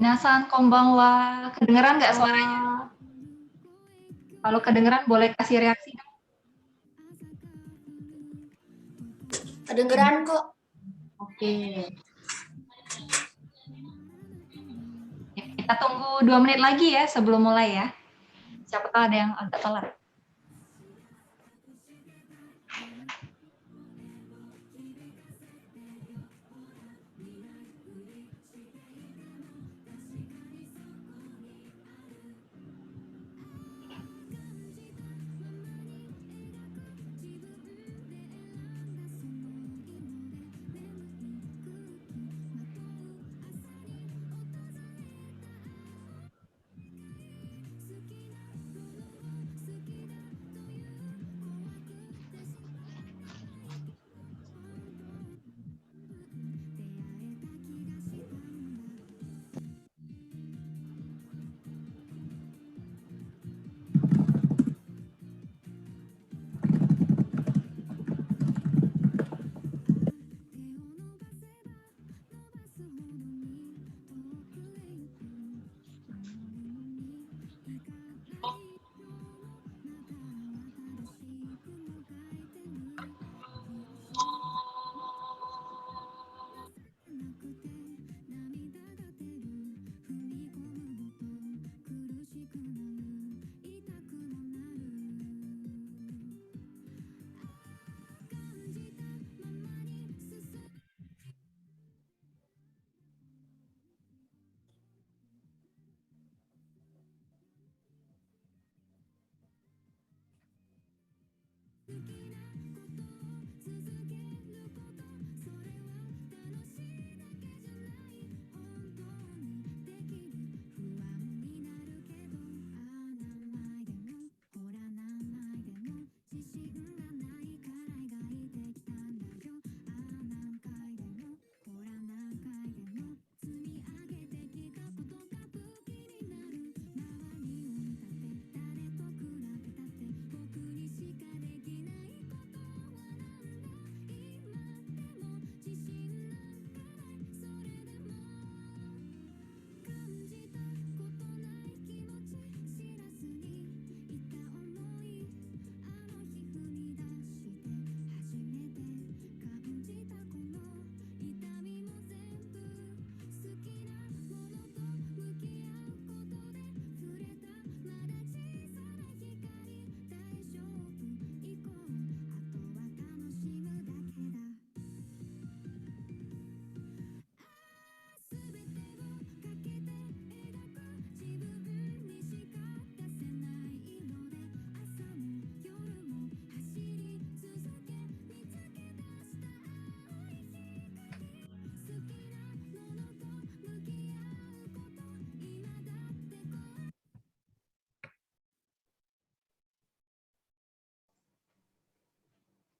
Minasan konbanwa, kedengeran nggak suaranya? Kalau kedengeran boleh kasih reaksi dong. Kedengeran kok. Oke. Ya, kita tunggu 2 menit lagi ya sebelum mulai ya. Siapa tahu ada yang agak telat.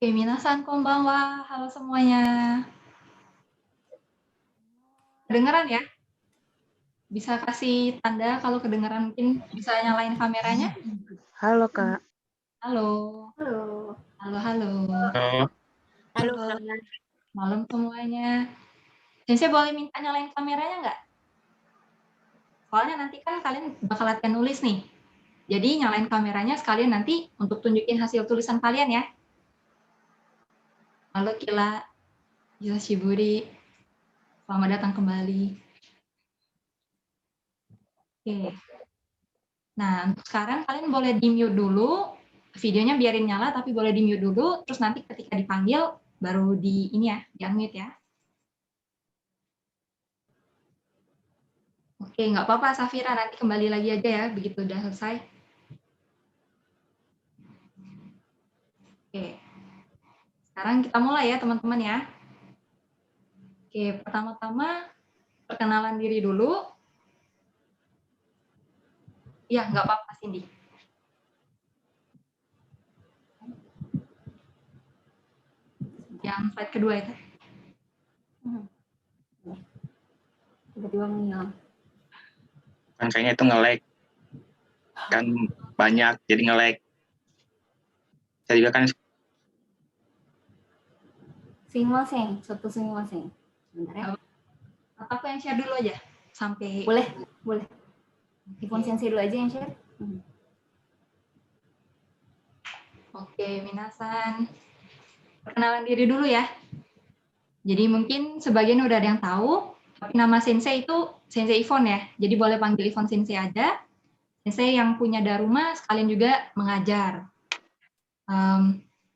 Oke, minasan konbanwa, halo semuanya. Kedengeran ya? Bisa kasih tanda kalau kedengeran, mungkin bisa nyalain kameranya. Halo, Kak. Halo. Halo. Halo, halo. Halo. Malam semuanya. Saya boleh minta nyalain kameranya nggak? Soalnya nanti kan kalian bakal latihan nulis nih. Jadi nyalain kameranya sekalian nanti untuk tunjukin hasil tulisan kalian ya. Halo Kila, Shiburi, selamat datang kembali. Oke. Nah, untuk sekarang kalian boleh di-mute dulu, videonya biarin nyala tapi boleh di-mute dulu, terus nanti ketika dipanggil baru di ini ya, di-unmute ya. Oke, nggak apa-apa Safira, nanti kembali lagi aja ya, begitu udah selesai. Oke. Sekarang kita mulai ya teman-teman ya. Oke, pertama-tama perkenalan diri dulu. Iya, nggak apa-apa Cindy. Yang slide kedua itu. Tiba-tiba menghilang. Kan kayaknya itu nge-lag. Kan banyak, jadi nge-lag. Saya juga kan Sumimasen, soto sumimasen. Sebentar ya. Aku yang share dulu aja. sampai... Boleh. Ivon Sensei dulu aja yang share. Oke, minasan. Perkenalan diri dulu ya. Jadi mungkin sebagian udah ada yang tahu, tapi nama Sensei itu Sensei Ivon ya. Jadi boleh panggil Ivon Sensei aja. Sensei yang punya Daruma sekalian juga mengajar.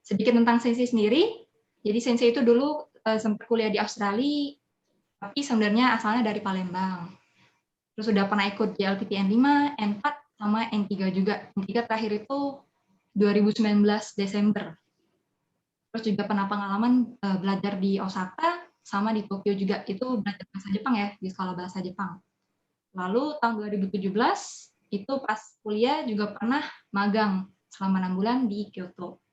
Sedikit tentang Sensei sendiri. Jadi Sensei itu dulu sempat kuliah di Australia, tapi sebenarnya asalnya dari Palembang. Terus sudah pernah ikut JLPT N5, N4, sama N3 juga. N3 terakhir itu 2019 Desember. Terus juga pernah pengalaman belajar di Osaka, sama di Tokyo juga. Itu belajar bahasa Jepang ya, di sekolah bahasa Jepang. Lalu tahun 2017, itu pas kuliah juga pernah magang selama 6 bulan di Kyoto.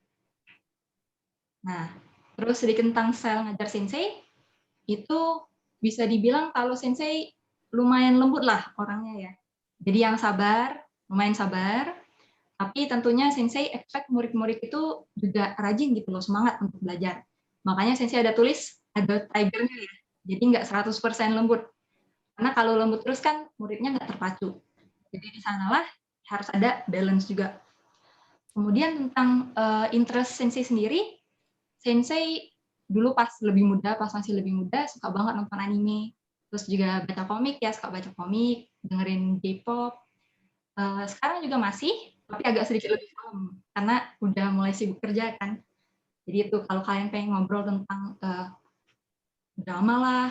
Nah, terus sedikit tentang style ngajar Sensei, itu bisa dibilang kalau Sensei lumayan lembut lah orangnya ya. Jadi yang sabar, lumayan sabar, tapi tentunya Sensei expect murid-murid itu juga rajin gitu loh, semangat untuk belajar. Makanya Sensei ada tulis, ada tigernya ya, jadi nggak 100% lembut. Karena kalau lembut terus kan muridnya nggak terpacu. Jadi di sanalah harus ada balance juga. Kemudian tentang interest Sensei sendiri, Sensei dulu pas masih lebih muda, suka banget nonton anime. Terus juga baca komik ya, suka baca komik, dengerin J-pop. Sekarang juga masih, tapi agak sedikit lebih paham, karena udah mulai sibuk kerja kan. Jadi itu kalau kalian pengen ngobrol tentang drama lah,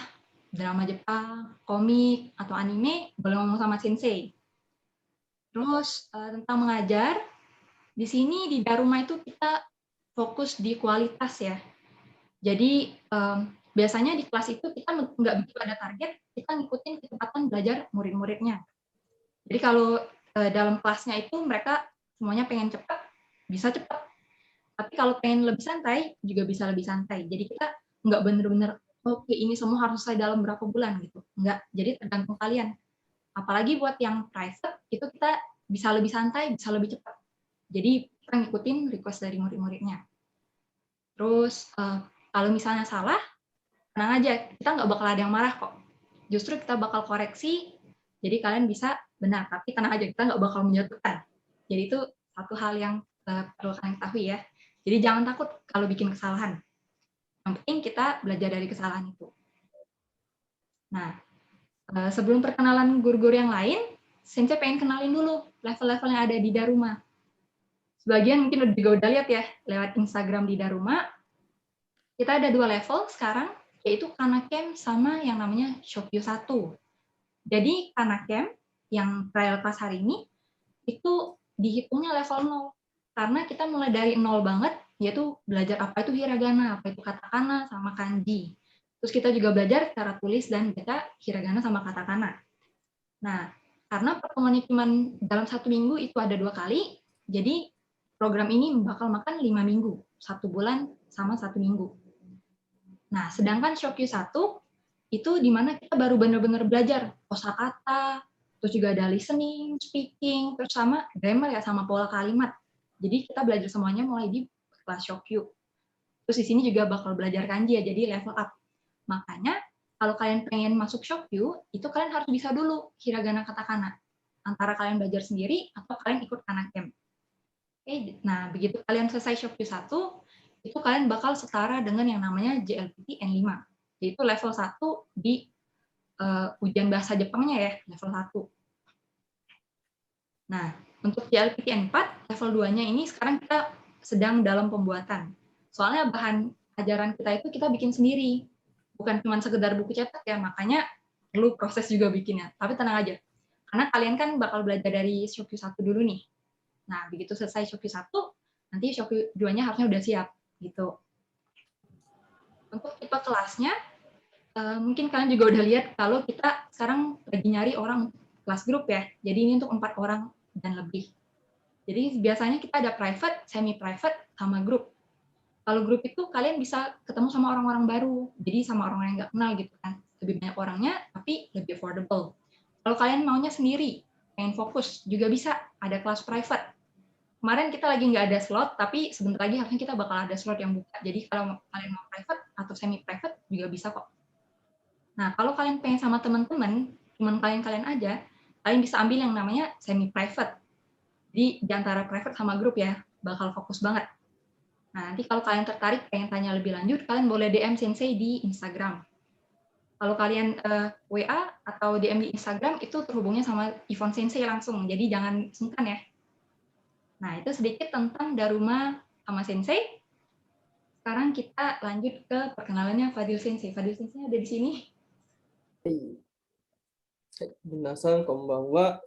drama Jepang, komik, atau anime, boleh ngomong sama Sensei. Terus tentang mengajar, di sini di Daruma itu kita fokus di kualitas ya. Jadi biasanya di kelas itu kita nggak begitu ada target, kita ngikutin kecepatan belajar murid-muridnya. Jadi kalau dalam kelasnya itu mereka semuanya pengen cepat, bisa cepat. Tapi kalau pengen lebih santai, juga bisa lebih santai. Jadi kita nggak bener-bener, oke ini semua harus selesai dalam berapa bulan gitu. Nggak, jadi tergantung kalian. Apalagi buat yang private, itu kita bisa lebih santai, bisa lebih cepat. Jadi kita ngikutin request dari murid-muridnya. Terus kalau misalnya salah, tenang aja, kita nggak bakal ada yang marah kok. Justru kita bakal koreksi, jadi kalian bisa benar, tapi tenang aja, kita nggak bakal menjatuhkan. Jadi itu satu hal yang perlu kalian ketahui ya. Jadi jangan takut kalau bikin kesalahan. Yang penting kita belajar dari kesalahan itu. Nah, sebelum perkenalan guru-guru yang lain, Sensei pengen kenalin dulu level-level yang ada di Daruma. Sebagian mungkin juga udah lihat ya, lewat Instagram di Daruma, kita ada 2 level sekarang, yaitu Kanakem sama yang namanya Shokyu 1. Jadi Kanakem, yang trial class hari ini, itu dihitungnya level 0. Karena kita mulai dari 0 banget, yaitu belajar apa itu hiragana, apa itu katakana, sama kanji. Terus kita juga belajar cara tulis dan baca hiragana sama katakana. Nah, karena pertemuannya cuma dalam 1 minggu itu ada 2 kali, jadi program ini bakal makan 5 minggu, 1 bulan sama 1 minggu. Nah, sedangkan Shokyu 1 itu di mana kita baru benar-benar belajar kosakata, terus juga ada listening, speaking, terus sama grammar ya, sama pola kalimat. Jadi kita belajar semuanya mulai di kelas Shokyu. Terus di sini juga bakal belajar kanji ya, jadi level up. Makanya kalau kalian pengen masuk Shokyu, itu kalian harus bisa dulu hiragana katakana. Antara kalian belajar sendiri atau kalian ikut Kanakem. Oke, nah begitu kalian selesai Shokyu 1, itu kalian bakal setara dengan yang namanya JLPT N5. Yaitu level 1 di ujian bahasa Jepangnya ya, level 1. Nah, untuk JLPT N4, level 2-nya ini sekarang kita sedang dalam pembuatan. Soalnya bahan ajaran kita itu kita bikin sendiri. Bukan cuma sekedar buku cetak ya, makanya perlu proses juga bikinnya. Tapi tenang aja, karena kalian kan bakal belajar dari Shokyu 1 dulu nih. Nah, begitu selesai Shokyu 1, nanti Shokyu 2-nya harusnya udah siap. Gitu. Untuk tipe kelasnya, mungkin kalian juga udah lihat kalau kita sekarang lagi nyari orang kelas grup ya. Jadi ini untuk 4 orang dan lebih. Jadi biasanya kita ada private, semi-private, sama grup. Kalau grup itu kalian bisa ketemu sama orang-orang baru. Jadi sama orang yang nggak kenal gitu kan. Lebih banyak orangnya, tapi lebih affordable. Kalau kalian maunya sendiri, pengen fokus, juga bisa ada kelas private. Kemarin kita lagi nggak ada slot, tapi sebentar lagi harusnya kita bakal ada slot yang buka. Jadi kalau kalian mau private atau semi-private juga bisa kok. Nah, kalau kalian pengen sama teman-teman, teman kalian aja, kalian bisa ambil yang namanya semi private. Jadi di antara private sama grup ya, bakal fokus banget. Nah, nanti kalau kalian tertarik pengen tanya lebih lanjut, kalian boleh DM Sensei di Instagram. Kalau kalian WA atau DM di Instagram itu terhubungnya sama Ivon Sensei langsung, jadi jangan sungkan ya. Nah, itu sedikit tentang Daruma sama Sensei. Sekarang kita lanjut ke perkenalannya Fadil Sensei. Fadil Sensei ada di sini. Minasan konbanwa.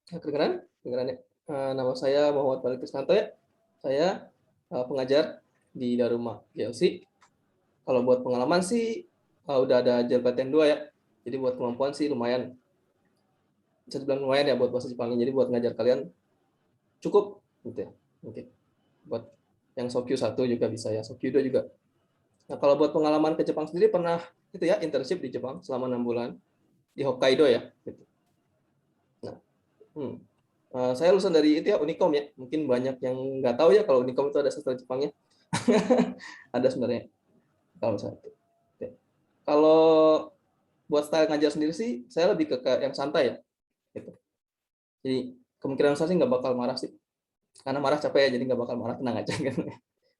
Kedengeran? Kedengeran ya? Nama saya Muhammad Fadil Krisnanto ya. Saya pengajar di Daruma GLC. Kalau buat pengalaman sih udah ada jabatan 2 ya. Jadi buat kemampuan sih lumayan. Bisa dibilang lumayan ya buat bahasa Jepangnya. Jadi buat ngajar kalian cukup gitu ya. Oke. Buat yang Sokyu 1 juga bisa ya, Sokyu 2 juga. Nah, kalau buat pengalaman ke Jepang sendiri pernah itu ya internship di Jepang selama 6 bulan di Hokkaido ya gitu. Nah, saya lulusan dari itu ya Unicom ya. Mungkin banyak yang nggak tahu ya kalau Unicom itu ada sastra Jepangnya. Ada sebenarnya. Kalau satu. Kalau buat style ngajar sendiri sih, saya lebih ke yang santai ya. Gitu. Jadi kemungkinan saya sih nggak bakal marah sih. Karena marah capek ya, jadi nggak bakal marah, tenang aja kan.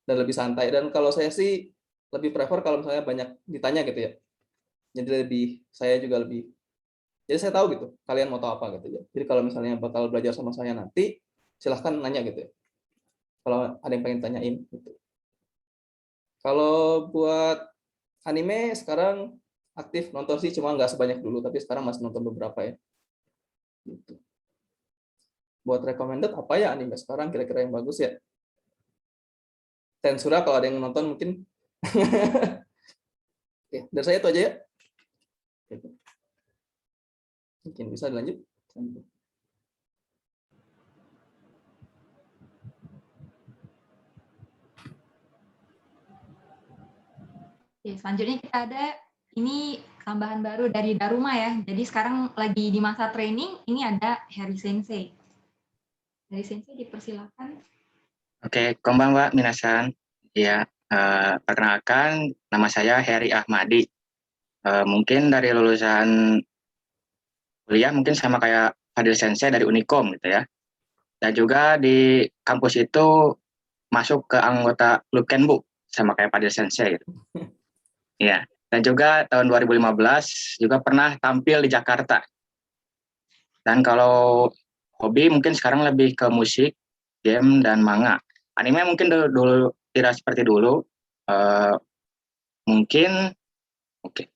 Dan lebih santai. Dan kalau saya sih lebih prefer kalau misalnya banyak ditanya gitu ya. Jadi saya juga lebih, jadi saya tahu gitu, kalian mau tahu apa gitu ya. Jadi kalau misalnya bakal belajar sama saya nanti, silahkan nanya gitu ya. Kalau ada yang pengen tanyain gitu. Kalau buat anime sekarang aktif nonton sih, cuma nggak sebanyak dulu, tapi sekarang masih nonton beberapa ya. Gitu. Buat recommended apa ya anime sekarang kira-kira yang bagus ya? Tensura kalau ada yang nonton mungkin. Oke, dari saya itu aja ya. Gitu. Mungkin bisa dilanjut. Oke, selanjutnya kita ada ini tambahan baru dari Daruma ya. Jadi sekarang lagi di masa training, ini ada Harry Sensei. Harry Sensei dipersilakan. Oke, konbanwa minasan. Ya, perkenalkan nama saya Heri Ahmadi. Mungkin dari lulusan kuliah mungkin sama kayak Fadil Sensei dari Unicom gitu ya. Dan juga di kampus itu masuk ke anggota Lukenbu sama kayak Fadil Sensei gitu. Iya. Dan juga tahun 2015 juga pernah tampil di Jakarta. Dan kalau hobi mungkin sekarang lebih ke musik, game, dan manga. Anime mungkin dulu tidak seperti dulu. Mungkin oke.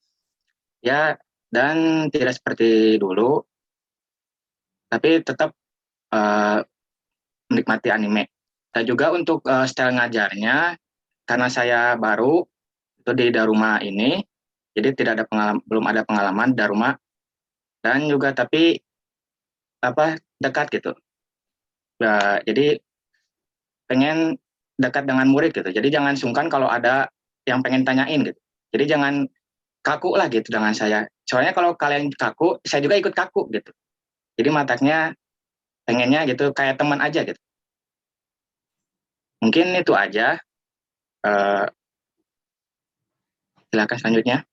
Ya, dan tidak seperti dulu. Tapi tetap menikmati anime. Dan juga untuk style ngajarnya, karena saya baru itu di Daruma ini, jadi tidak ada belum ada pengalaman Daruma, dan juga tapi dekat gitu. Jadi pengen dekat dengan murid gitu. Jadi jangan sungkan kalau ada yang pengen tanyain gitu. Jadi jangan kaku lah gitu dengan saya. Soalnya kalau kalian kaku, saya juga ikut kaku gitu. Jadi mataknya pengennya gitu kayak teman aja gitu. Mungkin itu aja. Silakan selanjutnya.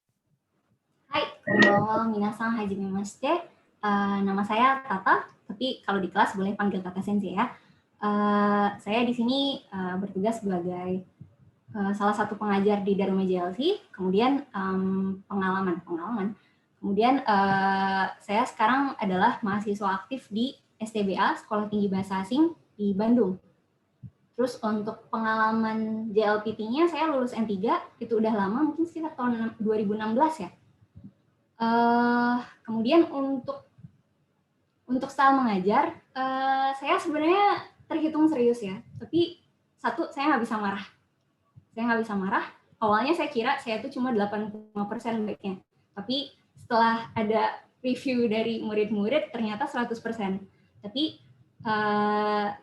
Hai, konbanwa minasan hajimemashite. Nama saya Tata, tapi kalau di kelas boleh panggil Tata Sensei ya. Saya di sini bertugas sebagai salah satu pengajar di Daruma GLC, kemudian pengalaman. Kemudian saya sekarang adalah mahasiswa aktif di STBA, Sekolah Tinggi Bahasa Asing di Bandung. Terus untuk pengalaman JLPT-nya saya lulus N3, itu udah lama, mungkin sekitar tahun 2016 ya. Kemudian untuk style mengajar, saya sebenarnya terhitung serius ya. Tapi satu, saya nggak bisa marah. Awalnya saya kira saya itu cuma 85% baiknya. Tapi setelah ada review dari murid-murid, ternyata 100%. Tapi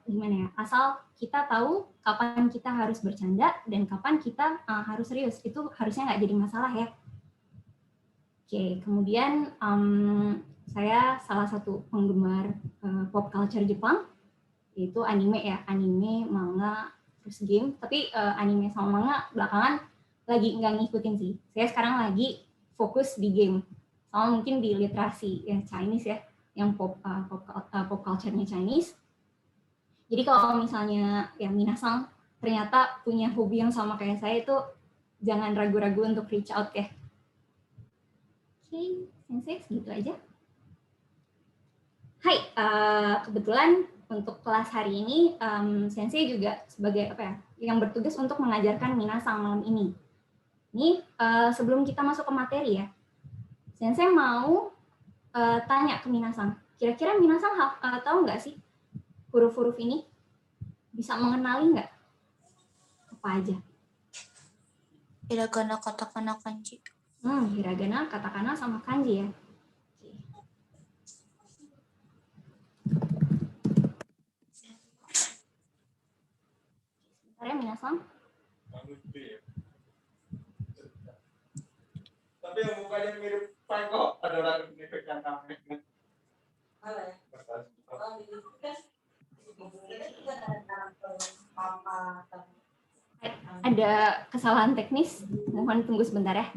gimana ya, asal kita tahu kapan kita harus bercanda dan kapan kita harus serius, itu harusnya nggak jadi masalah ya. Oke, kemudian saya salah satu penggemar pop culture Jepang, yaitu anime ya, anime, manga, terus game. Tapi anime sama manga belakangan lagi nggak ngikutin sih. Saya sekarang lagi fokus di game sama mungkin di literasi yang Chinese ya, yang pop culture-nya Chinese. Jadi kalau misalnya ya minasang ternyata punya hobi yang sama kayak saya, itu jangan ragu-ragu untuk reach out ya. Oke, sensei segitu aja. Hai, kebetulan untuk kelas hari ini sensei juga sebagai yang bertugas untuk mengajarkan minasang malam ini. Ini sebelum kita masuk ke materi ya, sensei mau tanya ke minasang. Kira-kira minasang tahu nggak sih huruf-huruf ini? Bisa mengenali nggak? Apa aja? Hiragana, katakana, kanji. Hiragana, katakana, sama kanji ya. Sebentar ya minasang. Tapi yang mukanya mirip Franco ada orang mirip yang namanya. Ada kesalahan teknis, mohon tunggu sebentar ya.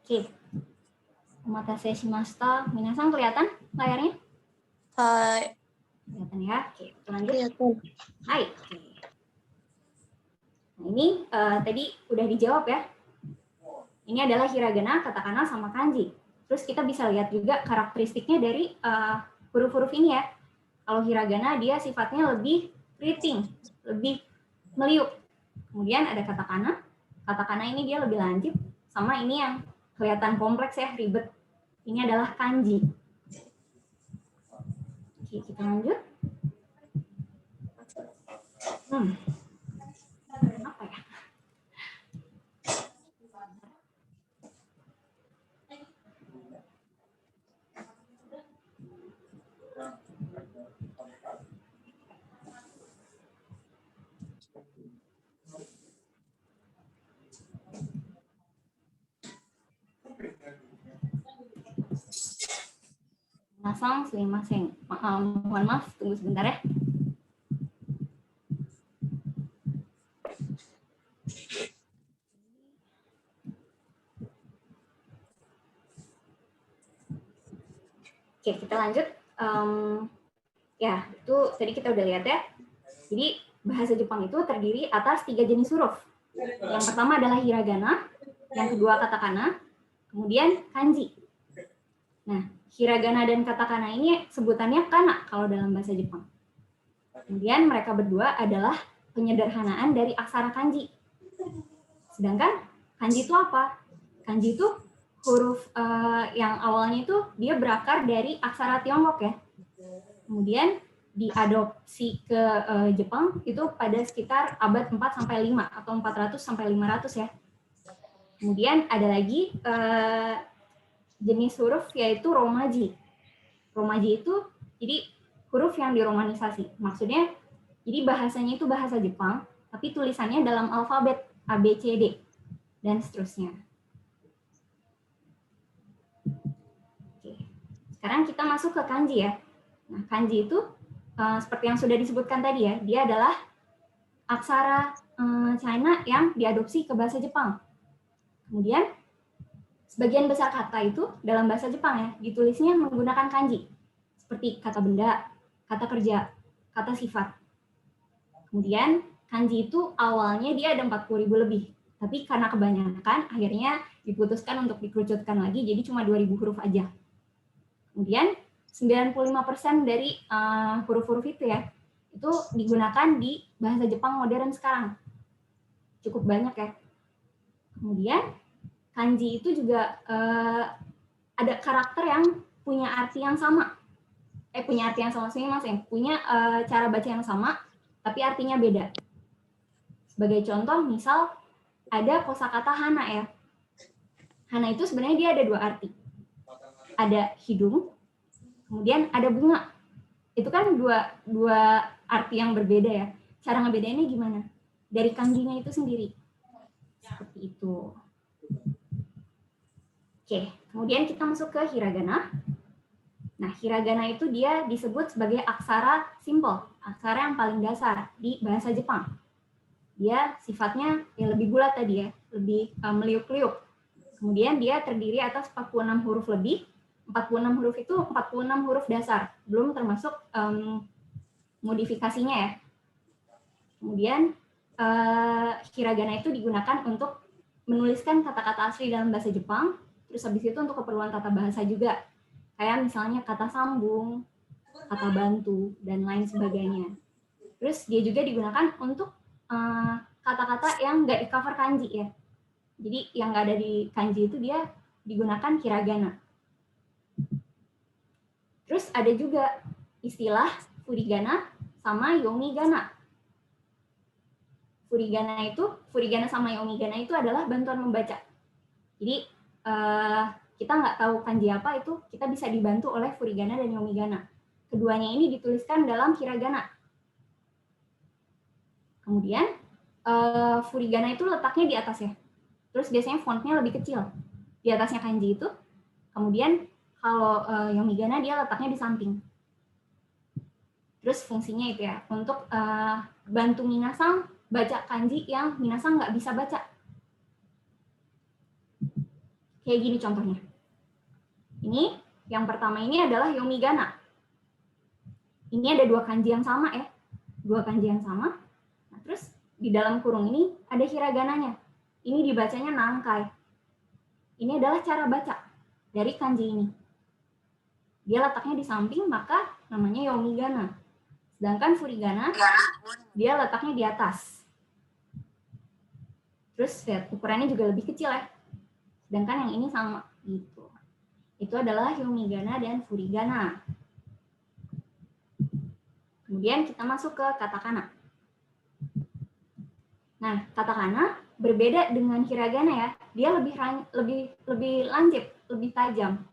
Oke, omatase shimashita. Minasang kelihatan layarnya? Hai. Kelihatan ya. Oke, lanjut. Kelihatan. Hai. Nah, ini tadi udah dijawab ya. Ini adalah hiragana, katakana, sama kanji. Terus kita bisa lihat juga karakteristiknya dari huruf-huruf ini ya. Kalau hiragana dia sifatnya lebih keriting, lebih meliuk. Kemudian ada katakana. Katakana ini dia lebih lancip. Sama ini yang kelihatan kompleks ya, ribet. Ini adalah kanji. Oke, kita lanjut. Apa ya? Minasang, sumimasen. Mohon maaf, tunggu sebentar ya. Oke, kita lanjut. Ya, itu tadi kita udah lihat ya. Jadi, bahasa Jepang itu terdiri atas 3 jenis huruf. Yang pertama adalah hiragana, yang kedua katakana, kemudian kanji. Nah, hiragana dan katakana ini sebutannya kana kalau dalam bahasa Jepang. Kemudian mereka berdua adalah penyederhanaan dari aksara kanji. Sedangkan kanji itu apa? Kanji itu huruf yang awalnya itu dia berakar dari aksara Tiongkok ya. Kemudian diadopsi ke Jepang itu pada sekitar abad 4 sampai 5 atau 400 sampai 500 ya. Kemudian ada lagi jenis huruf yaitu romaji. Romaji itu jadi huruf yang diromanisasi. Maksudnya jadi bahasanya itu bahasa Jepang, tapi tulisannya dalam alfabet A, B, C, D dan seterusnya. Oke. Sekarang kita masuk ke kanji ya. Nah, kanji itu seperti yang sudah disebutkan tadi ya, dia adalah aksara China yang diadopsi ke bahasa Jepang. Kemudian sebagian besar kata itu dalam bahasa Jepang ya, ditulisnya menggunakan kanji. Seperti kata benda, kata kerja, kata sifat. Kemudian kanji itu awalnya dia ada 40.000 lebih. Tapi karena kebanyakan, akhirnya diputuskan untuk dikerucutkan lagi, jadi cuma 2.000 huruf aja. Kemudian 95% dari huruf-huruf itu ya, itu digunakan di bahasa Jepang modern sekarang. Cukup banyak ya. Kemudian kanji itu juga ada karakter yang punya arti yang sama. Punya arti yang sama sih Mas, punya cara baca yang sama, tapi artinya beda. Sebagai contoh, misal ada kosakata hana ya. Hana itu sebenarnya dia ada 2 arti. Ada hidung Kemudian ada bunga. Itu kan dua arti yang berbeda ya. Cara ngebedainnya gimana? Dari kanjinya itu sendiri. Seperti itu. Oke, kemudian kita masuk ke hiragana. Nah, hiragana itu dia disebut sebagai aksara simple, aksara yang paling dasar di bahasa Jepang. Dia sifatnya ya lebih bulat tadi ya, lebih meliuk-liuk. Kemudian dia terdiri atas 46 huruf lebih. 46 huruf itu 46 huruf dasar, belum termasuk modifikasinya ya. Kemudian hiragana itu digunakan untuk menuliskan kata-kata asli dalam bahasa Jepang, terus habis itu untuk keperluan tata bahasa juga. Kayak misalnya kata sambung, kata bantu, dan lain sebagainya. Terus dia juga digunakan untuk kata-kata yang nggak di cover kanji ya. Jadi yang nggak ada di kanji itu dia digunakan hiragana. Terus ada juga istilah furigana sama yomigana. Furigana sama yomigana itu adalah bantuan membaca. Jadi kita nggak tahu kanji apa itu, kita bisa dibantu oleh furigana dan yomigana. Keduanya ini dituliskan dalam hiragana. Kemudian furigana itu letaknya di atas ya. Terus biasanya fontnya lebih kecil di atasnya kanji itu. Kemudian kalau yomigana dia letaknya di samping. Terus fungsinya itu ya untuk bantu minasang baca kanji yang minasang nggak bisa baca. Kayak gini contohnya. Ini yang pertama ini adalah yomigana. Ini ada dua kanji yang sama ya. Dua kanji yang sama. Nah, terus di dalam kurung ini ada hiragananya. Ini dibacanya nangkai. Ini adalah cara baca dari kanji ini. Dia letaknya di samping, maka namanya yomigana. Sedangkan furigana, dia letaknya di atas. Terus lihat, ukurannya juga lebih kecil ya. Sedangkan yang ini sama. Gitu. Itu adalah yomigana dan furigana. Kemudian kita masuk ke katakana. Nah, katakana berbeda dengan hiragana ya. Dia lebih lancip, lebih tajam.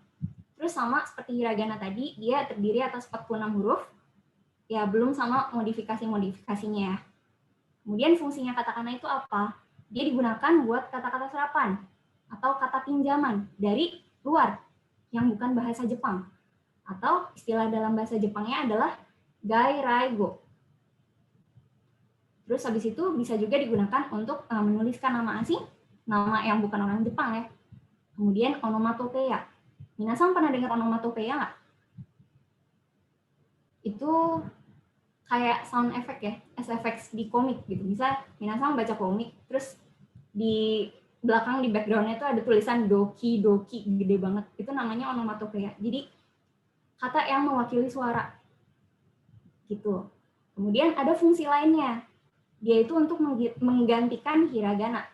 Terus sama seperti hiragana tadi, dia terdiri atas 46 huruf. Ya, belum sama modifikasi-modifikasinya ya. Kemudian fungsinya katakana itu apa? Dia digunakan buat kata-kata serapan atau kata pinjaman dari luar yang bukan bahasa Jepang. Atau istilah dalam bahasa Jepangnya adalah gairaigo. Terus habis itu bisa juga digunakan untuk menuliskan nama asing, nama yang bukan orang Jepang ya. Kemudian onomatopeia. Minasang pernah dengar onomatopeia nggak? Itu kayak sound effect ya, SFX di komik gitu. Bisa minasang baca komik, terus di belakang di background-nya itu ada tulisan doki, doki, gede banget. Itu namanya onomatopeia. Jadi kata yang mewakili suara. Gitu. Kemudian ada fungsi lainnya. Dia itu untuk menggantikan hiragana.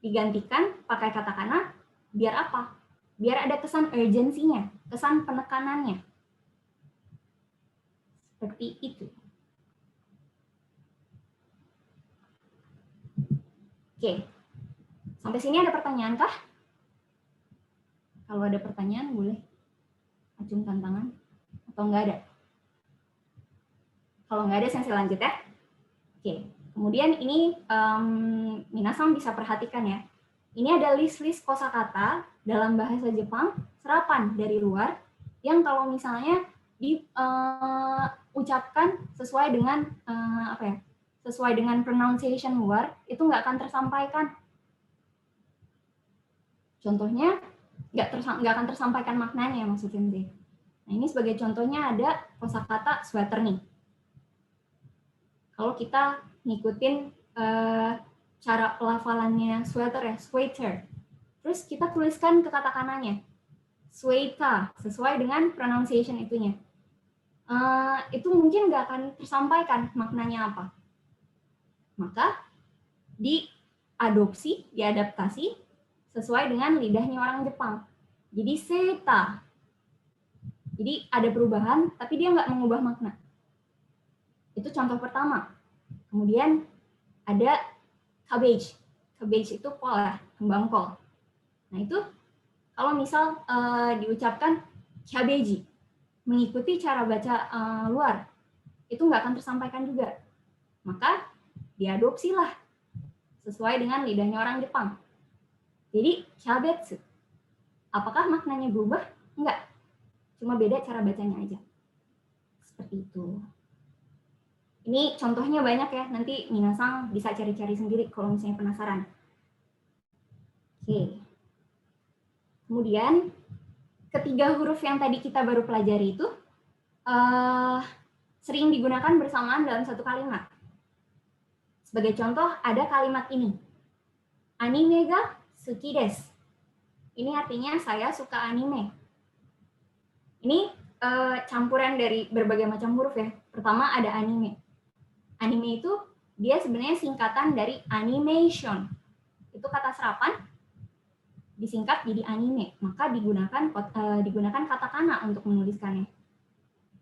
Digantikan pakai katakana, biar apa? Biar ada kesan urgensinya, kesan penekanannya. Seperti itu. Oke. Sampai sini ada pertanyaan kah? Kalau ada pertanyaan boleh acungkan tangan. Atau enggak ada? Kalau enggak ada, saya lanjut ya. Oke. Kemudian ini minasang bisa perhatikan ya. Ini ada list-list kosakata dalam bahasa Jepang serapan dari luar yang kalau misalnya diucapkan sesuai dengan sesuai dengan pronunciation luar itu nggak akan tersampaikan. Contohnya nggak akan tersampaikan maknanya maksudnya. Nah ini sebagai contohnya ada kosakata sweater nih. Kalau kita ngikutin cara pelafalannya sweater ya, sweater. Terus kita tuliskan ke katakananya, sweater, sesuai dengan pronunciation itunya. Itu mungkin nggak akan tersampaikan maknanya apa. Maka diadaptasi sesuai dengan lidahnya orang Jepang. Jadi seta. Jadi ada perubahan, tapi dia nggak mengubah makna. Itu contoh pertama. Kemudian ada cabbage. Cabbage itu kol ya, kembang kol. Nah itu kalau misal diucapkan cabbage, mengikuti cara baca luar, itu nggak akan tersampaikan juga. Maka diadopsilah sesuai dengan lidahnya orang Jepang. Jadi kyabetsu. Apakah maknanya berubah? Enggak. Cuma beda cara bacanya aja. Seperti itu. Ini contohnya banyak ya. Nanti minasang bisa cari-cari sendiri kalau misalnya penasaran. Oke. Kemudian ketiga huruf yang tadi kita baru pelajari itu sering digunakan bersamaan dalam satu kalimat. Sebagai contoh, ada kalimat ini. Anime ga suki desu. Ini artinya saya suka anime. Ini campuran dari berbagai macam huruf ya. Pertama ada anime. Anime itu dia sebenarnya singkatan dari animation. Itu kata serapan disingkat jadi anime. Maka digunakan katakana untuk menuliskannya.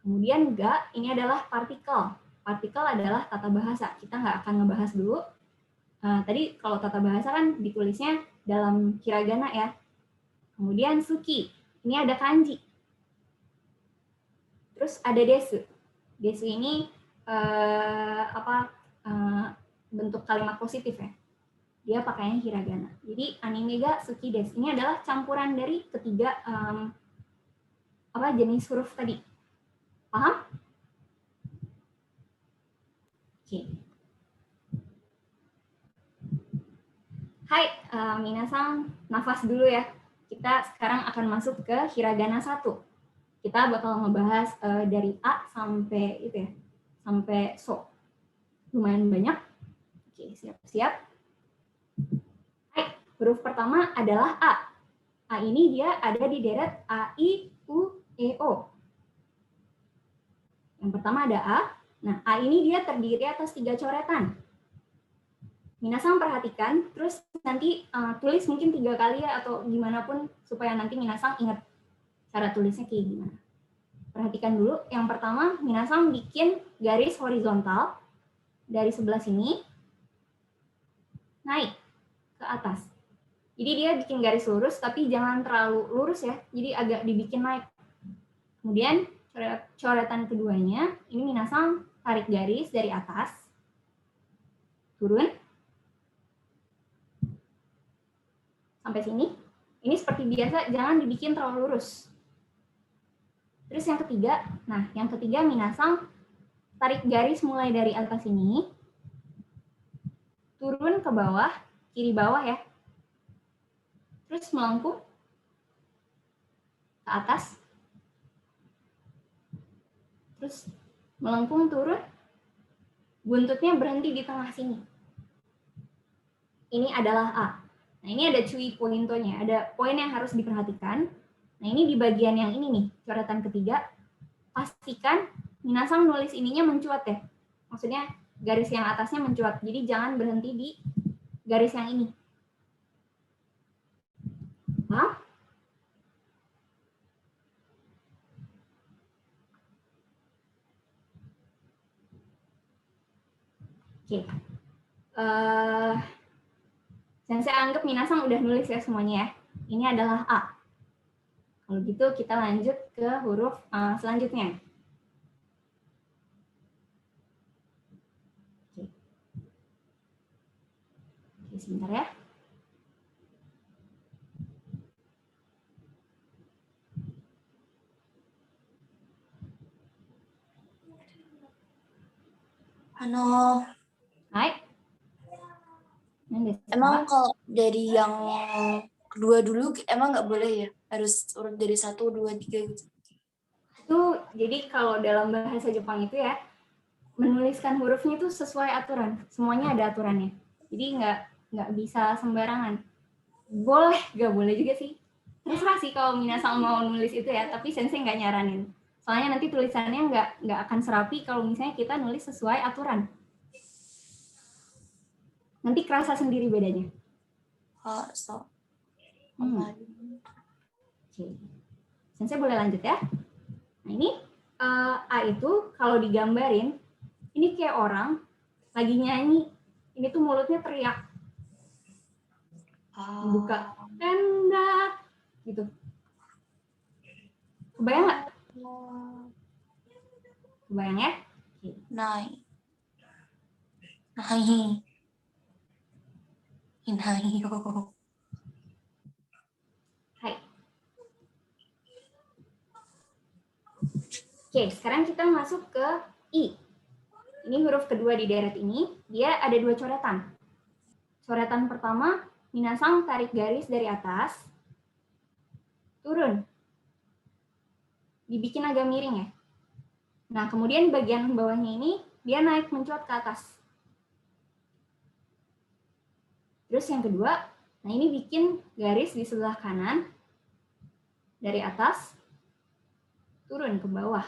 Kemudian ga ini adalah partikel. Partikel adalah tata bahasa. Kita nggak akan ngebahas dulu. Tadi kalau tata bahasa kan ditulisnya dalam hiragana ya. Kemudian suki. Ini ada kanji. Terus ada desu. Desu ini bentuk kalimat positif ya. Dia pakainya hiragana. Jadi anime ga suki desu. Ini adalah campuran dari ketiga jenis huruf tadi. Paham? Oke. Hai, minasang, nafas dulu ya. Kita sekarang akan masuk ke hiragana 1. Kita bakal ngebahas dari A sampai itu ya, sampai So. Lumayan banyak. Oke, siap-siap. Hai, huruf pertama adalah A. A ini dia ada di deret A, I, U, E, O. Yang pertama ada A. Nah, A ini dia terdiri atas 3 coretan. Minasang perhatikan, terus nanti tulis mungkin 3 kali ya, atau gimana pun, supaya nanti minasang ingat cara tulisnya kayak gimana. Perhatikan dulu, yang pertama minasang bikin garis horizontal dari sebelah sini, naik ke atas. Jadi dia bikin garis lurus, tapi jangan terlalu lurus ya, jadi agak dibikin naik. Kemudian coretan keduanya, ini minasang tarik garis dari atas, turun, sampai sini. Ini seperti biasa, jangan dibikin terlalu lurus. Terus yang ketiga minasang tarik garis mulai dari atas ini, turun ke bawah, kiri bawah ya. Terus melengkung ke atas, terus melengkung turun, buntutnya berhenti di tengah sini. Ini adalah A. Nah, ini ada cui pointonya, ada poin yang harus diperhatikan. Nah, ini di bagian yang ini nih, coretan ketiga, pastikan minasang nulis ininya mencuat ya. Maksudnya garis yang atasnya mencuat, jadi jangan berhenti di garis yang ini. Paham? Oke. Saya anggap minasang udah nulis ya semuanya ya. Ini adalah A. Kalau gitu kita lanjut ke huruf selanjutnya. Oke, sebentar ya. Hai. Emang kalau dari yang kedua dulu emang nggak boleh ya? Harus urut dari 1, 2, 3 gitu. Itu jadi kalau dalam bahasa Jepang itu ya, menuliskan hurufnya itu sesuai aturan. Semuanya ada aturannya. Jadi nggak bisa sembarangan. Boleh, nggak boleh juga sih. Terserah sih kalau minasang mau nulis itu ya, tapi sensei nggak nyaranin. Soalnya nanti tulisannya nggak akan serapi kalau misalnya kita nulis sesuai aturan. Nanti kerasa sendiri bedanya. Oke. Sensei boleh lanjut ya. Nah ini A itu kalau digambarin, ini kayak orang lagi nyanyi. Ini tuh mulutnya teriak. Buka tenda gitu. Kebayang nggak? Kebayang ya? Nai. Nai. Inayo. Hai. Oke, sekarang kita masuk ke I. Ini huruf kedua di deret ini, dia ada 2 coretan. Coretan pertama, minasang tarik garis dari atas, turun. Dibikin agak miring ya. Nah, kemudian bagian bawahnya ini, dia naik mencuat ke atas. Terus yang kedua, nah ini bikin garis di sebelah kanan, dari atas, turun ke bawah.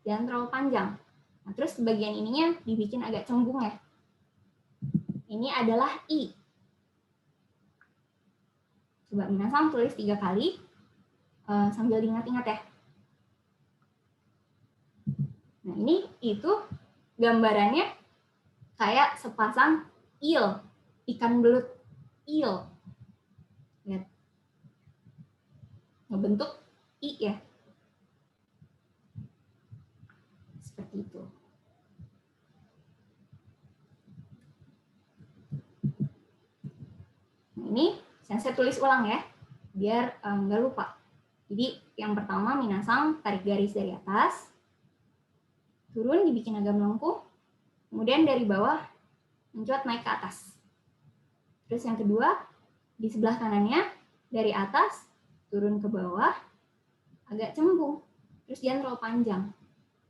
Jangan terlalu panjang. Nah, terus bagian ininya dibikin agak cembung ya. Ini adalah I. Coba minasang tulis 3 kali, sambil diingat-ingat ya. Nah ini itu gambarannya kayak sepasang eel, ikan belut eel. Lihat. Ngebentuk I ya. Seperti itu. Nah, ini saya tulis ulang ya, biar nggak lupa. Jadi yang pertama minasang tarik garis dari atas, turun dibikin agak melengkung, kemudian dari bawah mencuat naik ke atas. Terus yang kedua, di sebelah kanannya dari atas turun ke bawah, agak cembung, terus jangan terlalu panjang.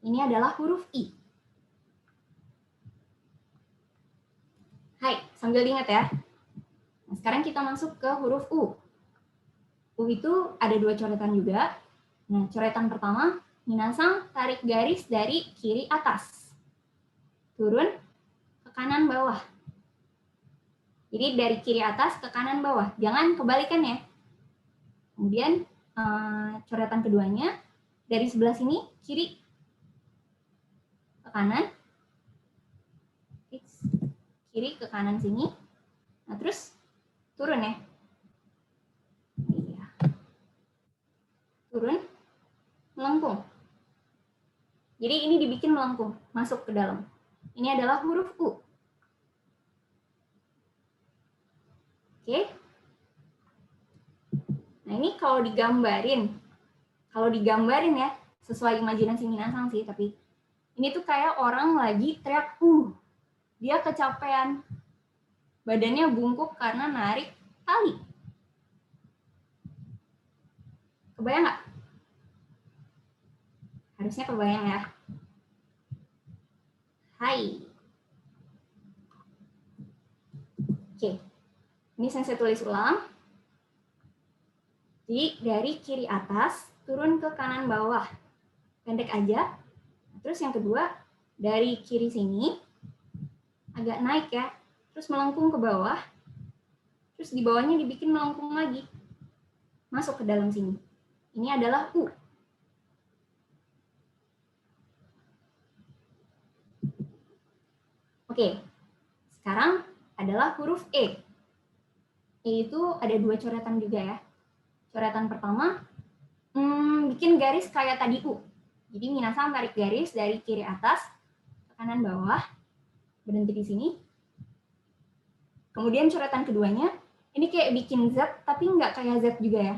Ini adalah huruf I. Hai, sambil diingat ya. Nah, sekarang kita masuk ke huruf U. U itu ada 2 coretan juga. Nah, coretan pertama, minasang tarik garis dari kiri atas. Turun ke kanan bawah. Jadi dari kiri atas ke kanan bawah. Jangan kebalikan ya. Kemudian coretan keduanya, dari sebelah sini, kiri ke kanan. Kiri ke kanan sini. Nah, terus turun ya. Iya. Turun, melengkung. Jadi ini dibikin melengkung, masuk ke dalam. Ini adalah huruf U. Oke. Nah, ini kalau digambarin ya, sesuai imajinasi minasang sih, tapi ini tuh kayak orang lagi teriak, dia kecapean. Badannya bungkuk karena narik tali. Kebayang nggak? Harusnya kebayang ya. Hai. Oke. Ini saya tulis ulang. Jadi dari kiri atas turun ke kanan bawah. Pendek aja. Terus yang kedua, dari kiri sini agak naik ya. Terus melengkung ke bawah. Terus di bawahnya dibikin melengkung lagi. Masuk ke dalam sini. Ini adalah U. Oke. Sekarang adalah huruf E. E itu ada 2 coretan juga ya. Coretan pertama, bikin garis kayak tadi U. Jadi minasang tarik garis dari kiri atas ke kanan bawah. Berhenti di sini. Kemudian coretan keduanya, ini kayak bikin Z, tapi nggak kayak Z juga ya.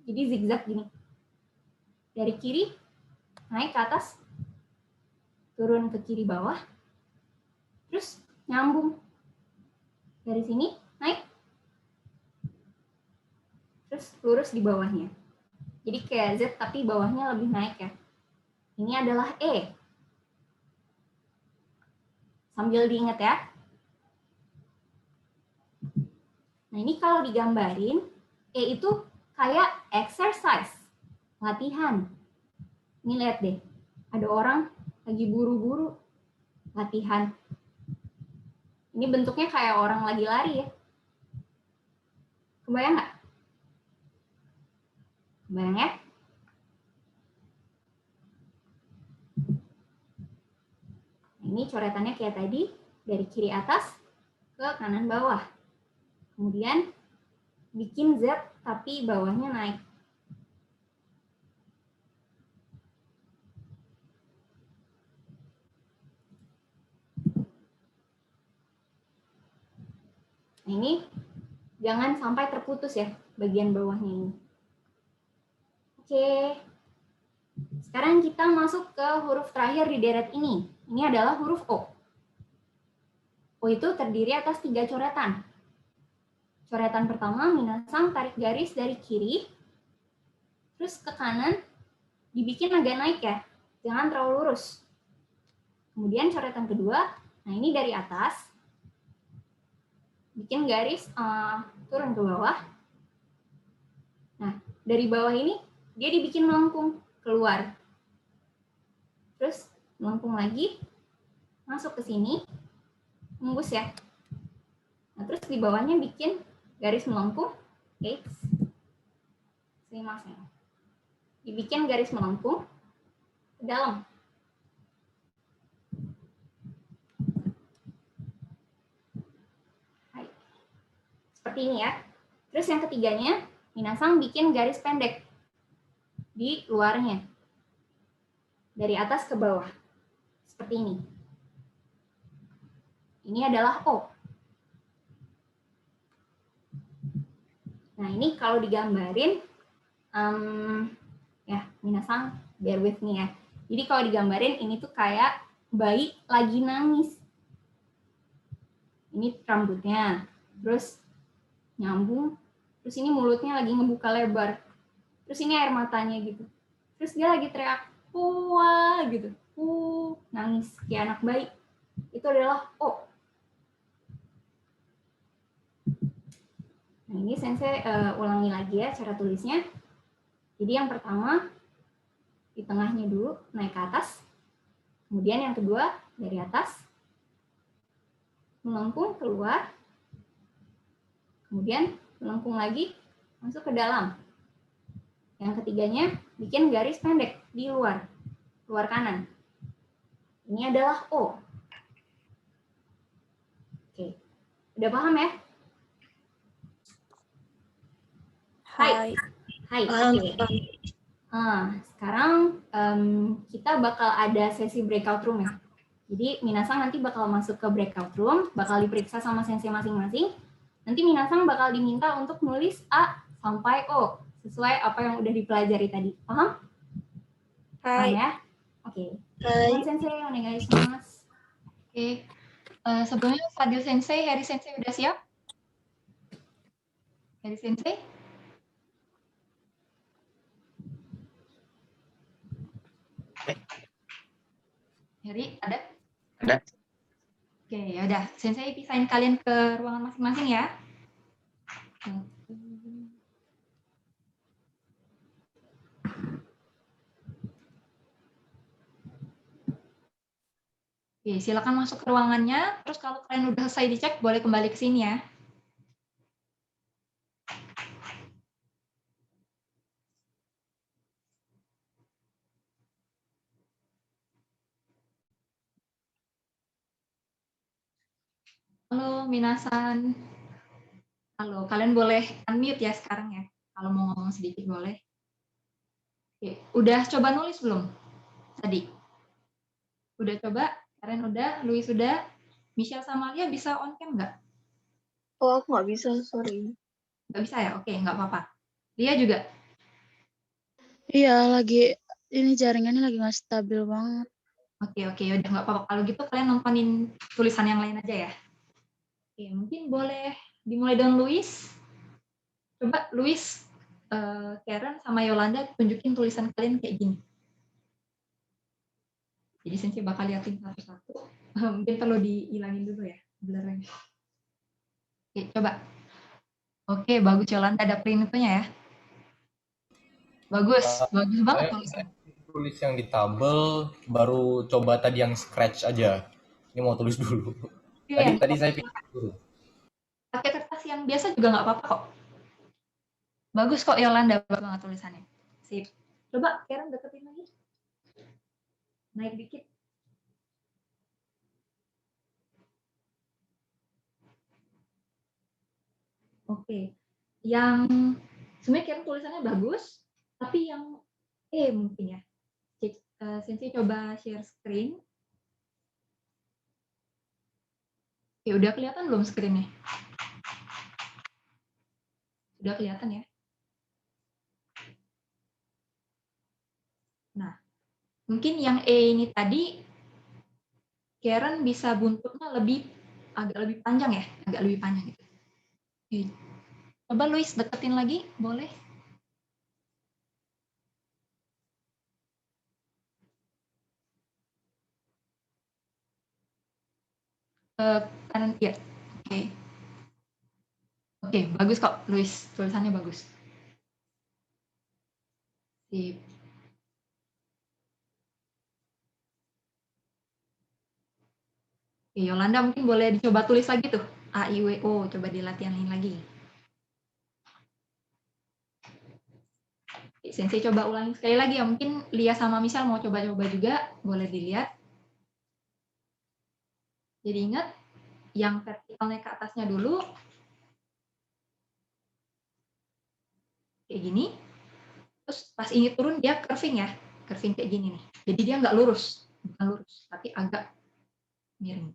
Jadi zigzag gini. Dari kiri, naik ke atas, turun ke kiri bawah, terus nyambung. Dari sini, naik, terus lurus di bawahnya. Jadi kayak Z, tapi bawahnya lebih naik ya. Ini adalah E. Sambil diingat ya. Nah ini kalau digambarin, E itu kayak exercise, latihan. Ini lihat deh, ada orang lagi buru-buru latihan. Ini bentuknya kayak orang lagi lari ya. Kebayang nggak? Kebayang ya? Ini coretannya kayak tadi, dari kiri atas ke kanan bawah. Kemudian bikin Z tapi bawahnya naik. Nah, ini jangan sampai terputus ya bagian bawahnya ini. Oke. Sekarang kita masuk ke huruf terakhir di deret ini. Ini adalah huruf O. O itu terdiri atas 3 coretan. Coretan pertama, minasang tarik garis dari kiri, terus ke kanan, dibikin agak naik ya, jangan terlalu lurus. Kemudian coretan kedua, nah ini dari atas, bikin garis turun ke bawah. Nah, dari bawah ini, dia dibikin melengkung keluar. Terus melengkung lagi, masuk ke sini, embus ya. Nah, terus di bawahnya bikin garis melengkung, oke. Maksudnya. Dibikin garis melengkung ke dalam. Hai. Seperti ini ya. Terus yang ketiganya, minasang bikin garis pendek di luarnya. Dari atas ke bawah. Seperti ini. Ini adalah O. Nah, ini kalau digambarin, ya, minasang bear with me ya. Jadi kalau digambarin, ini tuh kayak bayi lagi nangis. Ini rambutnya, terus nyambung, terus ini mulutnya lagi ngebuka lebar. Terus ini air matanya gitu. Terus dia lagi teriak, wah gitu, nangis kayak anak bayi. Itu adalah O. Nah, ini sensei ulangi lagi ya cara tulisnya. Jadi yang pertama, di tengahnya dulu, naik ke atas. Kemudian yang kedua, dari atas, melengkung keluar. Kemudian melengkung lagi, masuk ke dalam. Yang ketiganya, bikin garis pendek di luar kanan. Ini adalah O. Oke, udah paham ya? Hai. Oke. Sekarang kita bakal ada sesi breakout room ya. Jadi minasang nanti bakal masuk ke breakout room, bakal diperiksa sama sensei masing-masing. Nanti minasang bakal diminta untuk nulis A sampai O sesuai apa yang udah dipelajari tadi. Paham? Paham ya? Oke. Sensei, onegaishimasu. Oke. Sebelumnya Fadil Sensei, Heri Sensei udah siap? Heri Sensei? Heri, ada? Ada. Oke, ya udah. Sensei pisahin kalian ke ruangan masing-masing ya. Oke, silakan masuk ke ruangannya. Terus kalau kalian udah selesai dicek, boleh kembali ke sini ya. Halo, minasan. Halo, kalian boleh unmute ya sekarang ya. Kalau mau ngomong sedikit boleh. Oke, udah coba nulis belum tadi? Udah coba? Karen udah, Louis udah, Michelle sama Lia bisa on cam nggak? Oh, aku nggak bisa, sorry. Nggak bisa ya? Oke, nggak apa-apa. Lia juga? Iya, lagi ini jaringannya lagi nggak stabil banget. Oke, udah nggak apa-apa. Kalau gitu kalian nontonin tulisan yang lain aja ya. Oke, mungkin boleh dimulai dengan Louis. Coba Louis, Karen sama Yolanda tunjukin tulisan kalian kayak gini. Jadi Sensei bakal liatin satu-satu. Mungkin perlu dihilangin dulu ya blurnya. Oke, coba. Oke, bagus Yolanda, ada print itunya ya. Bagus banget tulisan. Tulis yang di tabel, baru coba tadi yang scratch aja. Ini mau tulis dulu. Iya, Tadi saya pikir dulu. pakai kertas yang biasa juga nggak apa-apa kok. Bagus kok Yolanda, bagus banget tulisannya. Sip. Coba Karen deketin lagi. Naik dikit. Oke. Yang sebenarnya Karen tulisannya bagus, tapi yang mungkin ya. Sensei coba share screen. Oke, udah kelihatan belum screen-nya? Sudah kelihatan ya? Nah, mungkin yang E ini tadi, Karen bisa buntutnya agak lebih panjang ya, agak lebih panjang gitu. Oke. Coba Luis deketin lagi, boleh? Kanan, ya. Oke. Oke, bagus kok, Luis. Tulisannya bagus. Sip. Oke, Yolanda mungkin boleh dicoba tulis lagi tuh. A, I, W, O. Coba di latihanin lagi. Oke, Sensei coba ulangi sekali lagi ya. Mungkin Lia sama Misal mau coba-coba juga. Boleh dilihat. Jadi ingat, yang vertikalnya ke atasnya dulu. Kayak gini. Terus pas ini turun, dia curving ya. Curving kayak gini nih. Jadi dia nggak lurus. Bukan lurus, tapi agak miring.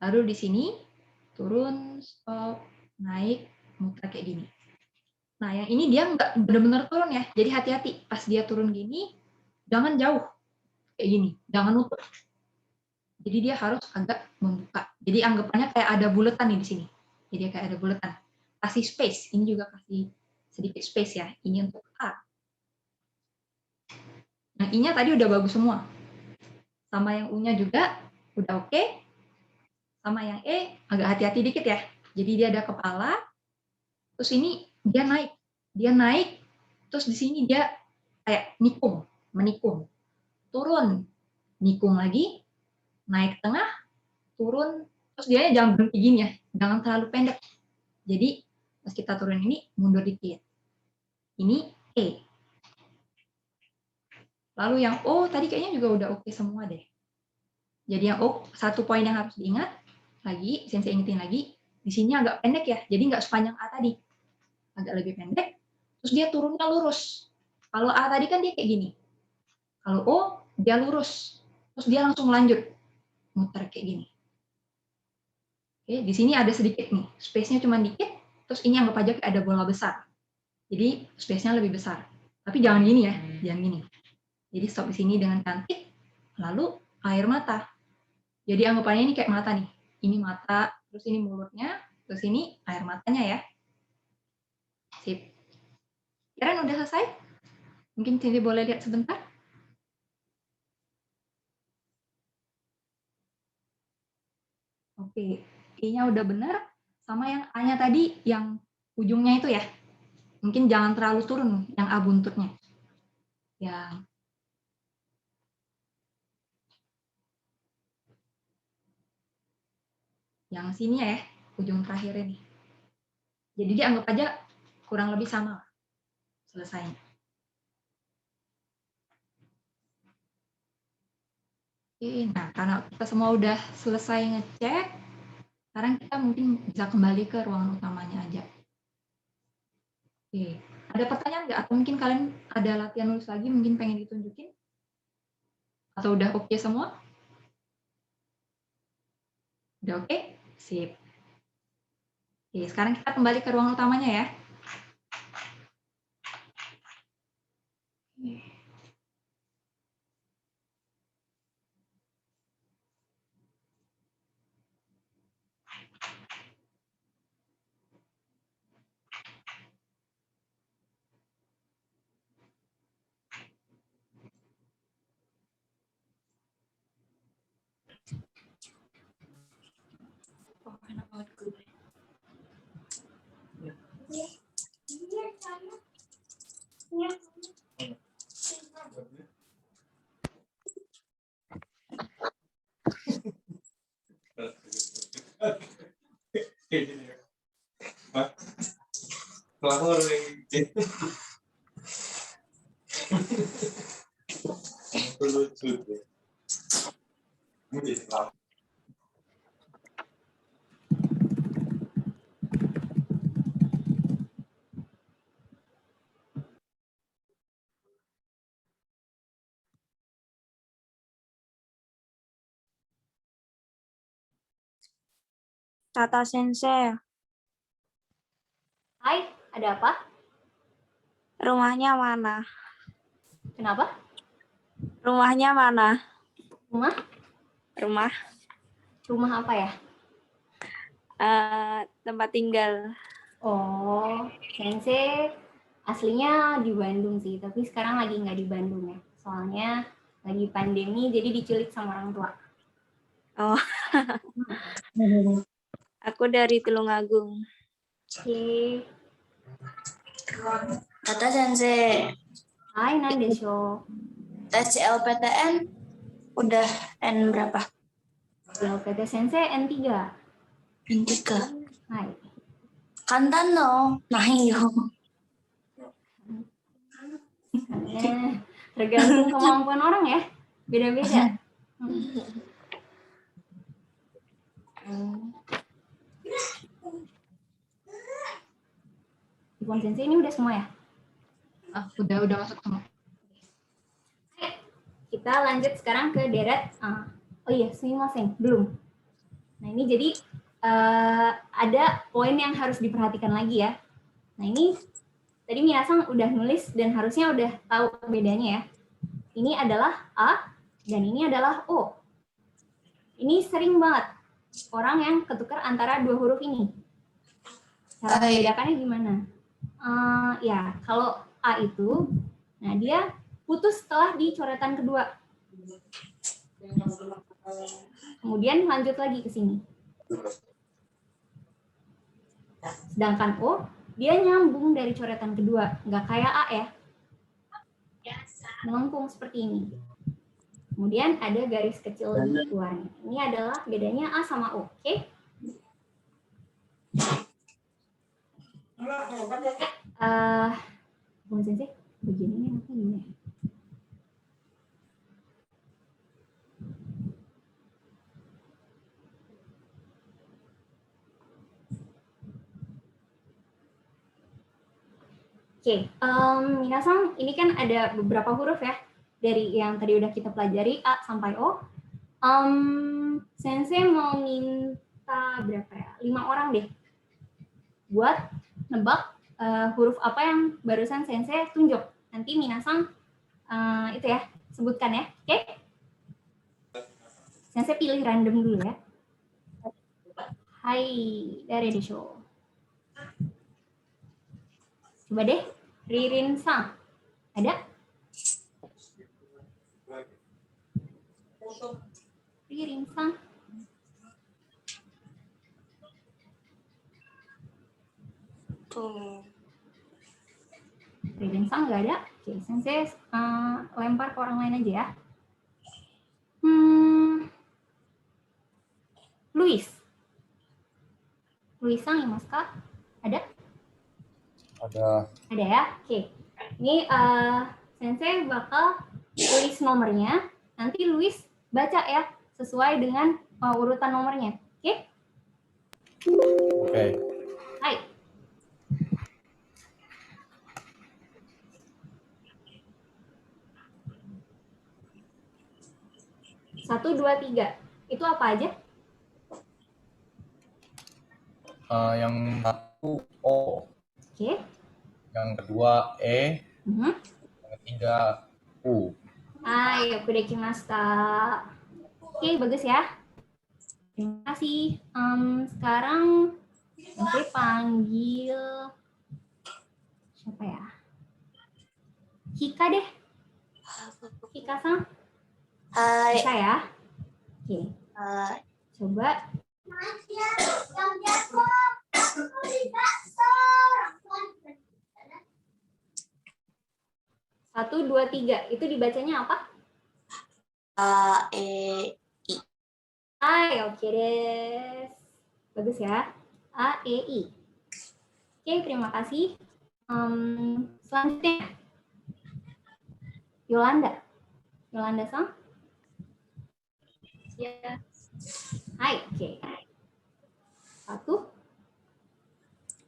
Lalu di sini turun, stop, naik, muter kayak gini. Nah, yang ini dia nggak benar-benar turun ya. Jadi hati-hati. Pas dia turun gini, jangan jauh. Kayak gini. Jangan nutup. Jadi dia harus agak membuka. Jadi anggapannya kayak ada buletan nih di sini. Jadi kayak ada buletan. Kasih space. Ini juga kasih sedikit space ya. Ini untuk A. Yang I-nya tadi udah bagus semua. Sama yang U-nya juga udah oke. Sama yang E agak hati-hati dikit ya. Jadi dia ada kepala. Terus ini dia naik. Dia naik. Terus di sini dia kayak nikung. Menikung. Turun. Nikung lagi. Naik tengah. Turun. Terus dia jangan berhenti gini ya. Jangan terlalu pendek. Jadi pas kita turun ini mundur dikit. Ini E. Lalu yang O tadi kayaknya juga udah oke semua deh. Jadi yang O, satu poin yang harus diingat, lagi, Sensei ingetin lagi, di sini agak pendek ya, jadi nggak sepanjang A tadi. Agak lebih pendek, terus dia turunnya lurus. Kalau A tadi kan dia kayak gini. Kalau O, dia lurus. Terus dia langsung lanjut. Muter kayak gini. Oke, di sini ada sedikit nih, space-nya cuma dikit, terus ini anggap aja kayak ada bola besar. Jadi space-nya lebih besar. Tapi jangan gini ya, jangan gini. Jadi stop di sini dengan cantik, lalu air mata. Jadi anggapannya ini kayak mata nih. Ini mata, terus ini mulutnya, terus ini air matanya ya. Sip. Keren udah selesai? Mungkin Cindy boleh lihat sebentar? Oke, I-nya udah benar, sama yang A-nya tadi, yang ujungnya itu ya. Mungkin jangan terlalu turun, yang A buntutnya. Yang sini ya, ujung terakhir ini. Jadi dianggap aja kurang lebih sama lah selesainya. Oke, nah karena kita semua udah selesai ngecek, sekarang kita mungkin bisa kembali ke ruangan utamanya aja. Oke, ada pertanyaan nggak? Atau mungkin kalian ada latihan nulis lagi, mungkin pengen ditunjukin? Atau udah oke semua? Udah oke? Sip. Oke, sekarang kita kembali ke ruangan utamanya ya. Oh, enak banget gue. Tata Sensei, Hai, Ada apa? Rumahnya mana? Kenapa? Rumahnya mana? Rumah? Rumah Rumah apa ya? tempat tinggal. Oh, Sensei aslinya di Bandung sih, tapi sekarang lagi nggak di Bandung ya. Soalnya lagi pandemi, jadi diculik sama orang tua. Oh, aku dari Tulungagung. Oke. Kata Sensei, Hai Nandesho. tes CLPTN udah N berapa? LPT Sensei N3. N3. Hai. Kantan no. Nah yo. Tergantung kemampuan orang ya. Beda-beda. Ibu Sensei ini udah semua ya? Udah masuk semua. Kita lanjut sekarang ke deret. Oh iya, sumimasen, belum. Nah ini jadi ada poin yang harus diperhatikan lagi ya. Nah ini tadi Minasang udah nulis dan harusnya udah tahu bedanya ya. Ini adalah A dan ini adalah O. Ini sering banget orang yang ketukar antara dua huruf ini. Cara membedakannya gimana? Ya, kalau A itu, nah dia putus setelah di coretan kedua. Kemudian lanjut lagi ke sini. Sedangkan O, dia nyambung dari coretan kedua. Nggak kayak A ya. Melengkung seperti ini. Kemudian ada garis kecil di luarnya. Ini adalah bedanya A sama O. Oke? Bung Sensei, bagian ini apa gimana ya? Oke, Minasang, ini kan ada beberapa huruf ya, dari yang tadi udah kita pelajari, A sampai O. Sensei mau minta berapa ya? 5 orang deh, buat nebak huruf apa yang barusan Sensei tunjuk. Nanti Minasang itu ya, sebutkan ya, oke? Sensei pilih random dulu ya. Hai, dari Desho. Coba deh, Ririn Sang. Ada? Ririn Sang. Tuh. Ririn Sang nggak ada? Oke, Sensei lempar ke orang lain aja ya. Luis. Luis Sang, Imaska. Ada? Ada. Ada ya? Oke. Ini Sensei bakal tulis nomornya. Nanti Luis baca ya, sesuai dengan urutan nomornya. Oke? Oke. Hai. Satu, dua, tiga. Itu apa aja? Yang satu O. Oke. Yang kedua E. Mhm. Yang ketiga U. Hai, okurikimashita. Oke, bagus ya. Terima kasih. Sekarang saya panggil siapa ya? Hika deh. Hika-san. Hai. Bisa ya? Oke. Coba. Satu, dua, tiga. Itu dibacanya apa? A, E, I. Hai, oke deh. Bagus ya. A, E, I. Oke, terima kasih. Selanjutnya. Yolanda. Yolanda-san. Ya. Hai, oke. Satu,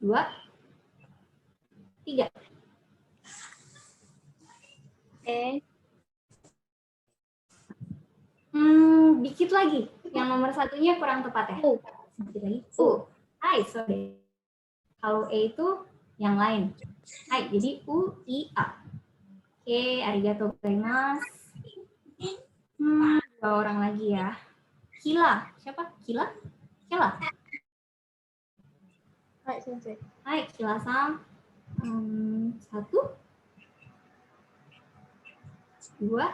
dua, tiga. Dikit lagi. Yang nomor satunya kurang tepat ya. Sedikit lagi. Hai, sorry. Kalau E itu yang lain. Hai, jadi U-I-A. Oke, arigatou gozaimasu. Dua orang lagi ya. Kila, siapa? Kila? Kila. Hai, Sensei. Hai, Kila-san. 1, 2.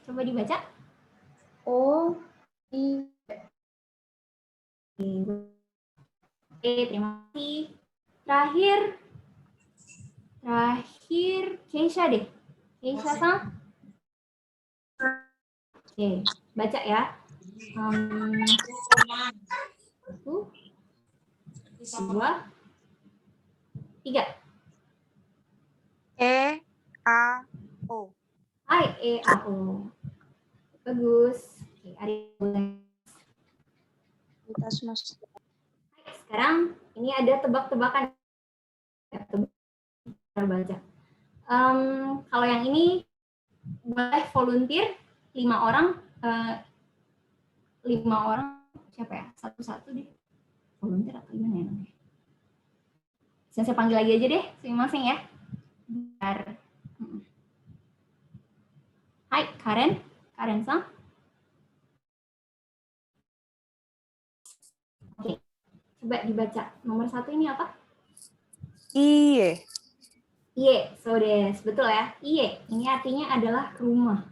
Coba dibaca. Oh, I. Oke, terima kasih. Terakhir Keisha deh. Keisha-san. Oke, baca ya. 1, 2, 3. E-A-O. Hai, E-A-O. Bagus. Oke, sekarang ini ada tebak-tebakan. Baca. Kalau yang ini boleh volunteer 5 orang. 5 orang siapa ya? Satu-satu deh. Volunteer atau gimana ya namanya? Saya panggil lagi aja deh, masing-masing ya. Biar. Hai, Karen-san. Oke, coba dibaca. Nomor 1 ini apa? Iye. Iye, so des. Betul ya? Iye, ini artinya adalah rumah.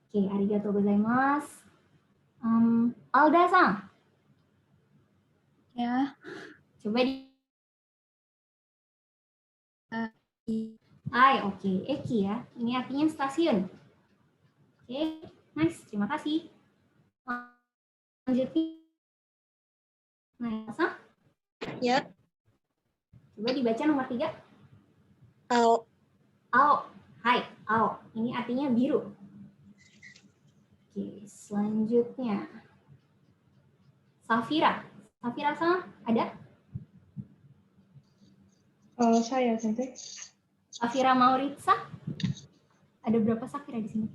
Oke, arigatou gozaimasu. Alda-san. Ya. Coba Hai, oke. Eki ya. Ini artinya stasiun. Oke, nice. Terima kasih. Lanjutnya. Nah, Ya. coba dibaca nomor 3. Ao. Ao. Hai, ao. Ini artinya biru. Oke, selanjutnya. Safira. Safira-san, ada? Saya, Sensei. Safira Mauritsa. Ada berapa Safira di sini?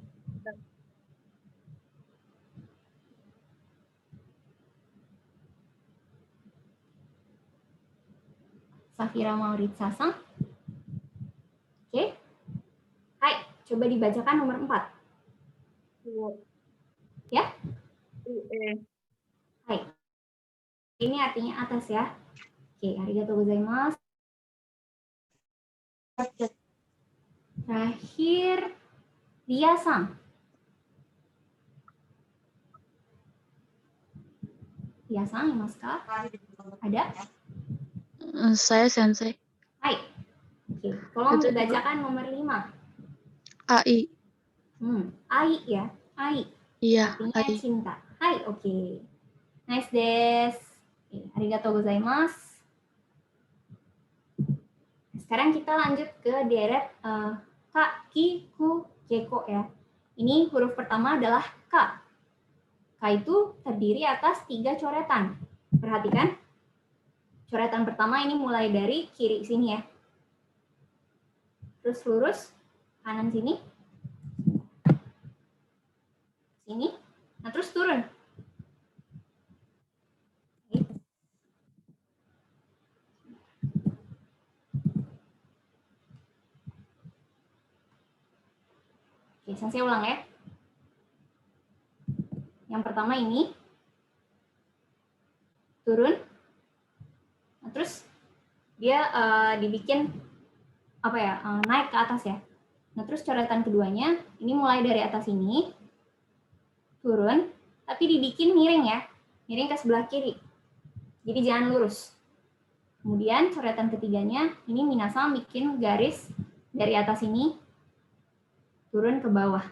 Safira Mauritsa-san. Oke. Hai, coba dibacakan nomor 4. Ya? Hai. Ini artinya atas ya. Oke, arigatou gozaimasu. Terakhir, Ria-san. Ria-san, Imaska? Ada? Saya Sensei. Hai. Oke, tolong Itu dibacakan nomor 5. AI. Ai ya. Ai. Iya, Artinya AI. cinta. Hai, oke. Nice des. Arigatou gozaimasu. Sekarang kita lanjut ke deret Ka, Ki, Ku, Keko ya. Ini huruf pertama adalah K. K itu terdiri atas 3 coretan. Perhatikan. Coretan pertama ini mulai dari kiri sini ya. Terus lurus, kanan sini. Sini. Nah, terus turun. Oke, saya ulang ya. Yang pertama ini turun, nah, terus dia dibikin apa ya, naik ke atas ya. Nah, terus coretan keduanya ini mulai dari atas ini turun, tapi dibikin miring ya, miring ke sebelah kiri. Jadi jangan lurus. Kemudian coretan ketiganya ini minasan bikin garis dari atas ini turun ke bawah,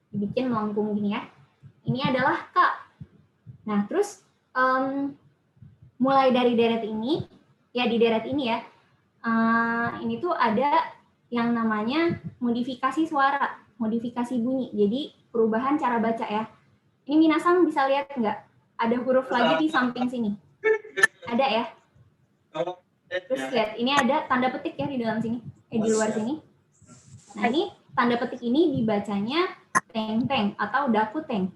dibikin melengkung gini ya. Ini adalah K. Nah, terus mulai dari deret ini, ya di deret ini ya, ini tuh ada yang namanya modifikasi suara, modifikasi bunyi. Jadi perubahan cara baca ya. Ini minasan bisa lihat nggak? Ada huruf lagi di samping sini. Ada ya? Terus lihat, ini ada tanda petik ya di dalam sini, di luar sini. Nah, ini tanda petik ini dibacanya teng-teng atau dakuteng.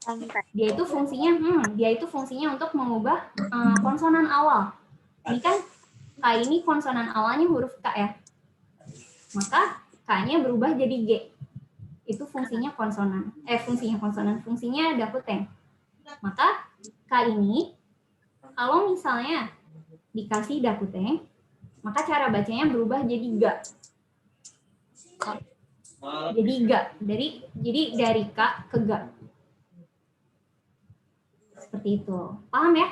Santai. Dia itu fungsinya untuk mengubah konsonan awal. Ini kan K ini konsonan awalnya huruf K ya. Maka K-nya berubah jadi G. Itu fungsinya konsonan. Fungsinya dakuteng. Maka K ini kalau misalnya dikasih dakuteng, maka cara bacanya berubah jadi ga. Jadi ga. Jadi dari K ke ga. Seperti itu. Paham ya?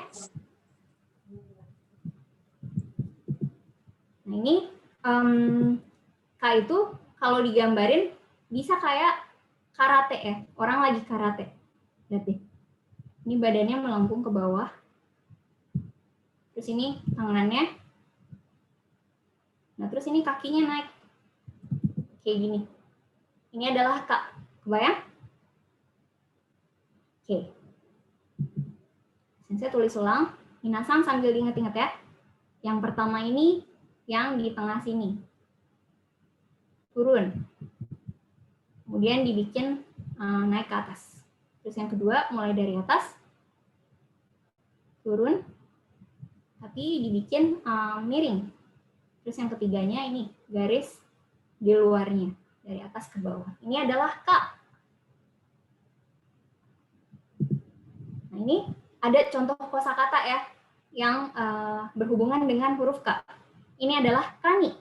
Nah ini K itu kalau digambarin bisa kayak karate ya. Orang lagi karate. Lihat deh. Ini badannya melengkung ke bawah. Terus ini tangannya. Nah terus ini kakinya naik. Kayak gini. Ini adalah K. Kebayang? Oke. Saya tulis ulang. Minasan sambil diingat-ingat ya. Yang pertama ini yang di tengah sini. Turun. Kemudian dibikin naik ke atas. Terus yang kedua mulai dari atas. Turun. Tapi dibikin miring. Terus yang ketiganya ini garis di luarnya. Dari atas ke bawah. Ini adalah K. Nah ini ada contoh kosakata ya. Yang berhubungan dengan huruf K. Ini adalah kani.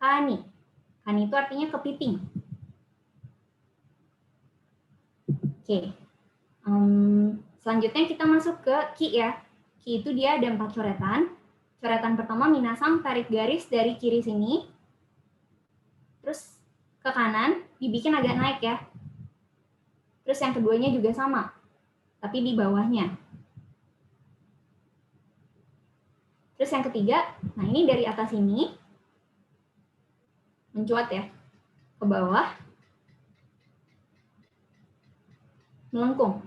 Kani. Kani itu artinya kepiting. Oke. Selanjutnya kita masuk ke ki ya. Ki itu dia ada 4 coretan. Coretan pertama minasang tarik garis dari kiri sini. Terus ke kanan dibikin agak naik ya. Terus yang keduanya juga sama. Tapi di bawahnya. Terus yang ketiga, nah ini dari atas ini mencuat ya ke bawah, melengkung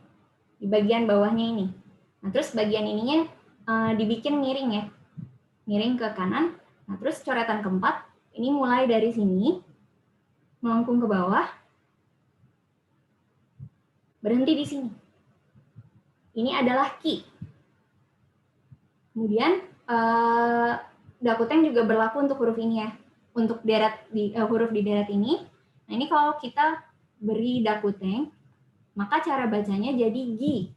di bagian bawahnya ini. Nah terus bagian ininya dibikin miring ya, miring ke kanan. Nah terus coretan keempat, ini mulai dari sini, melengkung ke bawah, berhenti di sini. Ini adalah ki. Kemudian dakuteng juga berlaku untuk huruf ini ya, untuk huruf di deret ini. Nah ini kalau kita beri dakuteng, maka cara bacanya jadi gi.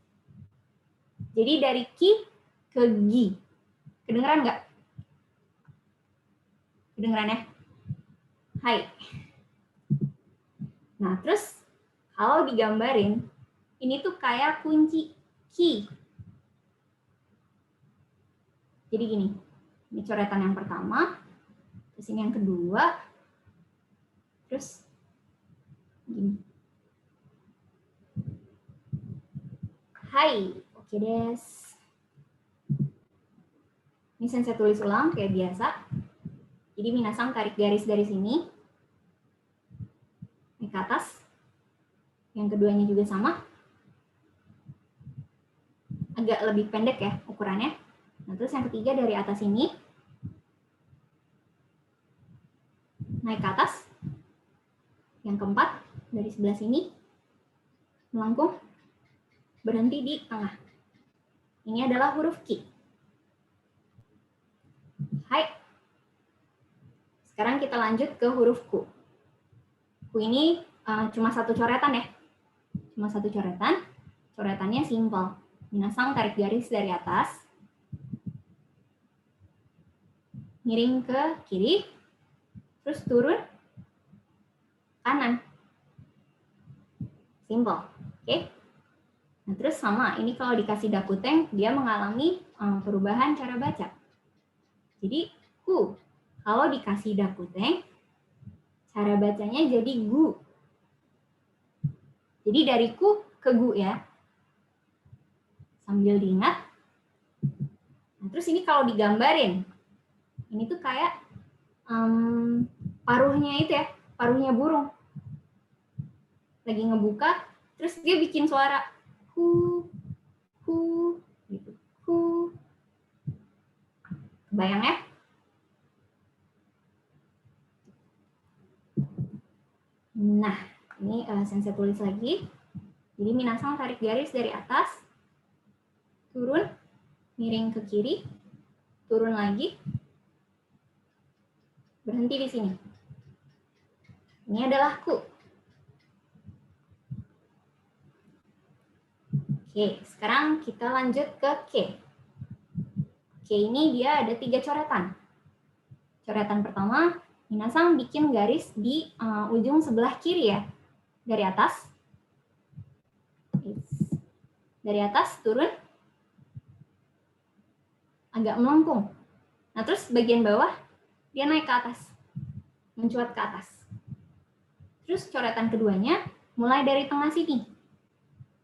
Jadi dari ki ke gi. Kedengeran nggak? Kedengeran ya? Hai. Nah terus kalau digambarin, ini tuh kayak kunci ki. Jadi gini, ini coretan yang pertama, terus ini yang kedua, terus gini. Hai, oke des. Ini saya tulis ulang kayak biasa. Jadi minasang tarik garis dari sini, ini ke atas. Yang keduanya juga sama. Agak lebih pendek ya ukurannya. Nah, terus yang ketiga dari atas ini, naik ke atas. Yang keempat, dari sebelah sini, melengkung, berhenti di tengah. Ini adalah huruf ki. Hai. Sekarang kita lanjut ke huruf ku. Ku ini cuma satu coretan ya. Cuma satu coretan. Coretannya simpel. Minasang tarik garis dari atas. Miring ke kiri, terus turun kanan. Simple, oke? Nah, terus sama, ini kalau dikasih dakuteng, dia mengalami perubahan cara baca. Jadi, ku. Kalau dikasih dakuteng, cara bacanya jadi gu. Jadi dari ku ke gu ya. Sambil diingat. Nah, terus ini kalau digambarin, ini tuh kayak paruhnya itu ya, paruhnya burung. Lagi ngebuka, terus dia bikin suara hu, gitu. Hu. Kebayang ya? Nah, ini saya tulis lagi. Jadi minasan tarik garis dari atas, turun, miring ke kiri, turun lagi, berhenti di sini. Ini adalah ku. Oke, sekarang kita lanjut ke K. K ini dia ada 3 coretan. Coretan pertama, minasan bikin garis di ujung sebelah kiri ya. Dari atas. Dari atas turun. Agak melengkung. Nah, terus bagian bawah dia naik ke atas. Mencuat ke atas. Terus coretan keduanya mulai dari tengah sini.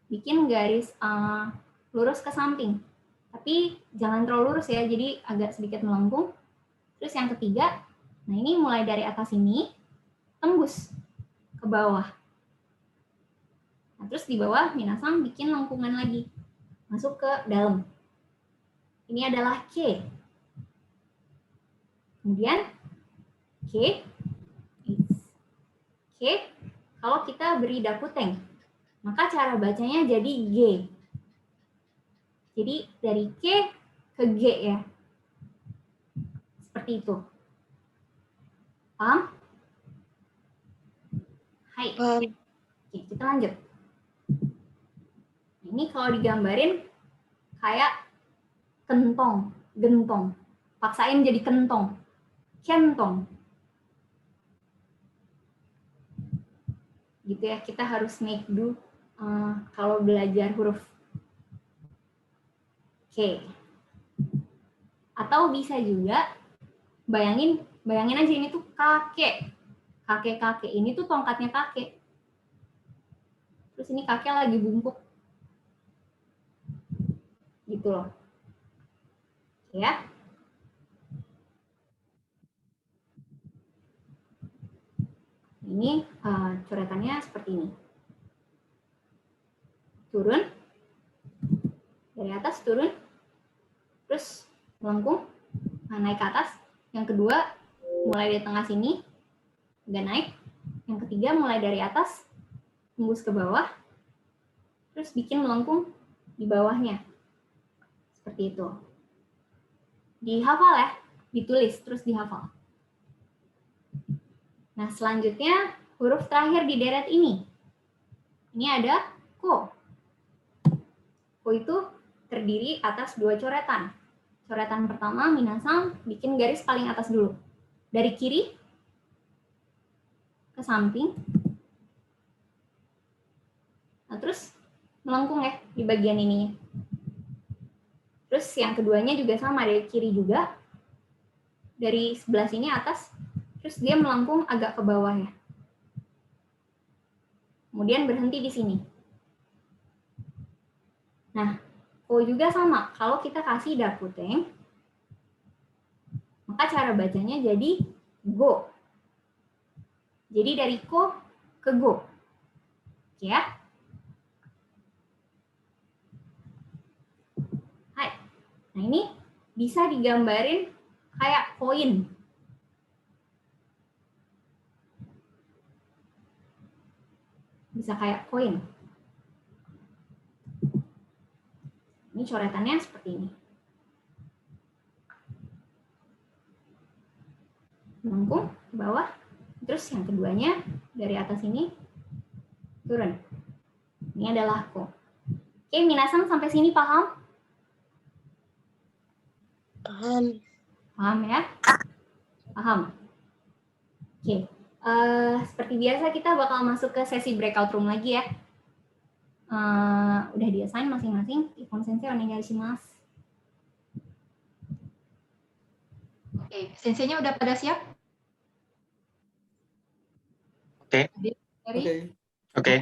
Bikin garis lurus ke samping. Tapi jangan terlalu lurus ya, jadi agak sedikit melengkung. Terus yang ketiga, nah ini mulai dari atas ini, tembus ke bawah. Nah, terus di bawah minasan bikin lengkungan lagi. Masuk ke dalam. Ini adalah K. Kemudian K, K, kalau kita beri dakuteng, maka cara bacanya jadi G. Jadi dari K ke G ya. Seperti itu. Paham? Hai. Paham. Oke, kita lanjut. Ini kalau digambarin kayak kentong, gentong. Paksain jadi kentong. Kentong. Gitu ya, kita harus make do kalau belajar huruf. Oke. Atau bisa juga bayangin aja ini tuh kakek. Kakek-kakek ini tuh tongkatnya kakek. Terus ini kakek lagi bungkuk. Gitu loh. Ya. Ini coretannya seperti ini. Turun. Dari atas turun. Terus melengkung. Naik ke atas. Yang kedua mulai dari tengah sini. Agak naik. Yang ketiga mulai dari atas. Tembus ke bawah. Terus bikin melengkung di bawahnya. Seperti itu. Dihafal ya. Ditulis terus dihafal. Nah, selanjutnya huruf terakhir di deret ini. Ini ada ko. Ko itu terdiri atas 2 coretan. Coretan pertama, minasan bikin garis paling atas dulu. Dari kiri ke samping. Nah, terus melengkung ya di bagian ini. Terus yang keduanya juga sama, dari kiri juga. Dari sebelah sini atas. Terus dia melengkung agak ke bawah ya. Kemudian berhenti di sini. Nah, ko juga sama. Kalau kita kasih dakuteng, maka cara bacanya jadi go. Jadi dari ko ke go. Oke ya. Hai. Nah, ini bisa digambarin kayak koin. Bisa kayak koin. Ini coretannya seperti ini. Melengkung ke bawah. Terus yang keduanya dari atas ini turun. Ini adalah ko. Oke, minasan sampai sini paham? Paham. Paham ya? Paham. Oke. Seperti biasa kita bakal masuk ke sesi breakout room lagi ya. Udah di-assign masing-masing. Ippon sensei onegaishimasu. Oke, senseinya udah pada siap? Oke. Dari? Oke.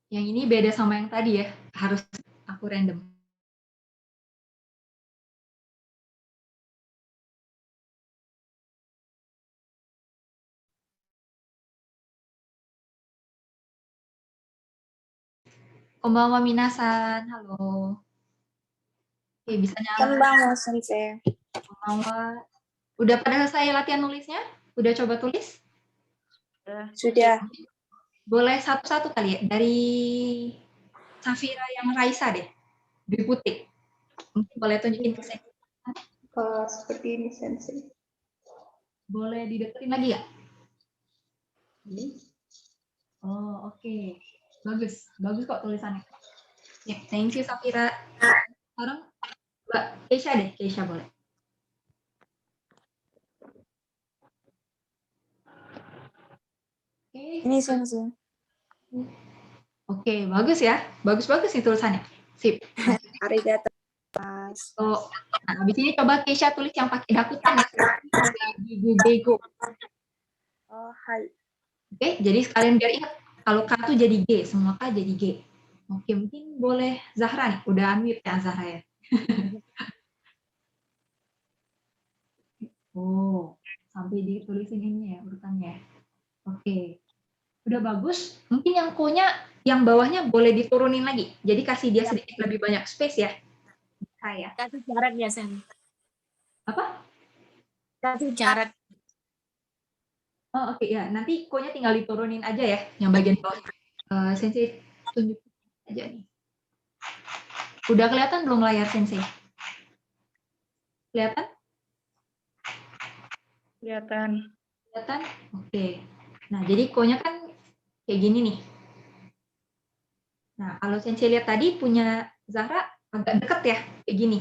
Yang ini beda sama yang tadi ya. Harus aku random. Konbanwa minasan, halo. Oke, bisa nyala. Konbanwa sensei. Konbanwa. Udah pada selesai latihan nulisnya? Udah coba tulis? Sudah. Boleh satu-satu kali ya, dari Safira yang Raisa deh, Diputik. Mungkin boleh tunjukin ke saya. Seperti ini, Sensei. Boleh dideketin lagi ya? Ini. Oh, oke. Bagus. Bagus kok tulisannya. Ya, thank you Safira. Sekarang Mbak Keisha deh, Keisha boleh. Oke. Ini Sensei. Oke, bagus ya. Bagus-bagus nih tulisannya. Sip. Arigato. Mas. Oh, nah, habis ini coba Keisha tulis yang pakai dakutan ya. Gego. Oh, hai. Oke, jadi sekalian biar ingat kalau K tuh jadi G, semua K jadi G. Oke, mungkin boleh Zahra nih. Udah unmute ya Zahra ya. Oh, sampai ditulisin ini ya urutannya. Oke. Udah bagus. Mungkin yang Ko-nya yang bawahnya boleh diturunin lagi. Jadi kasih dia sedikit lebih banyak space ya. Saya. Kasih syarat ya, Sen. Apa? Kasih syarat. Oh, oke ya. Nanti Ko-nya tinggal diturunin aja ya yang bagian bawah. Sensei tunjuk aja nih. Udah kelihatan belum layar Sensei? Kelihatan? Kelihatan. Kelihatan? Oke. Nah, jadi Ko-nya kan kayak gini nih. Nah, kalau Sensei lihat tadi punya Zahra agak deket ya, kayak gini.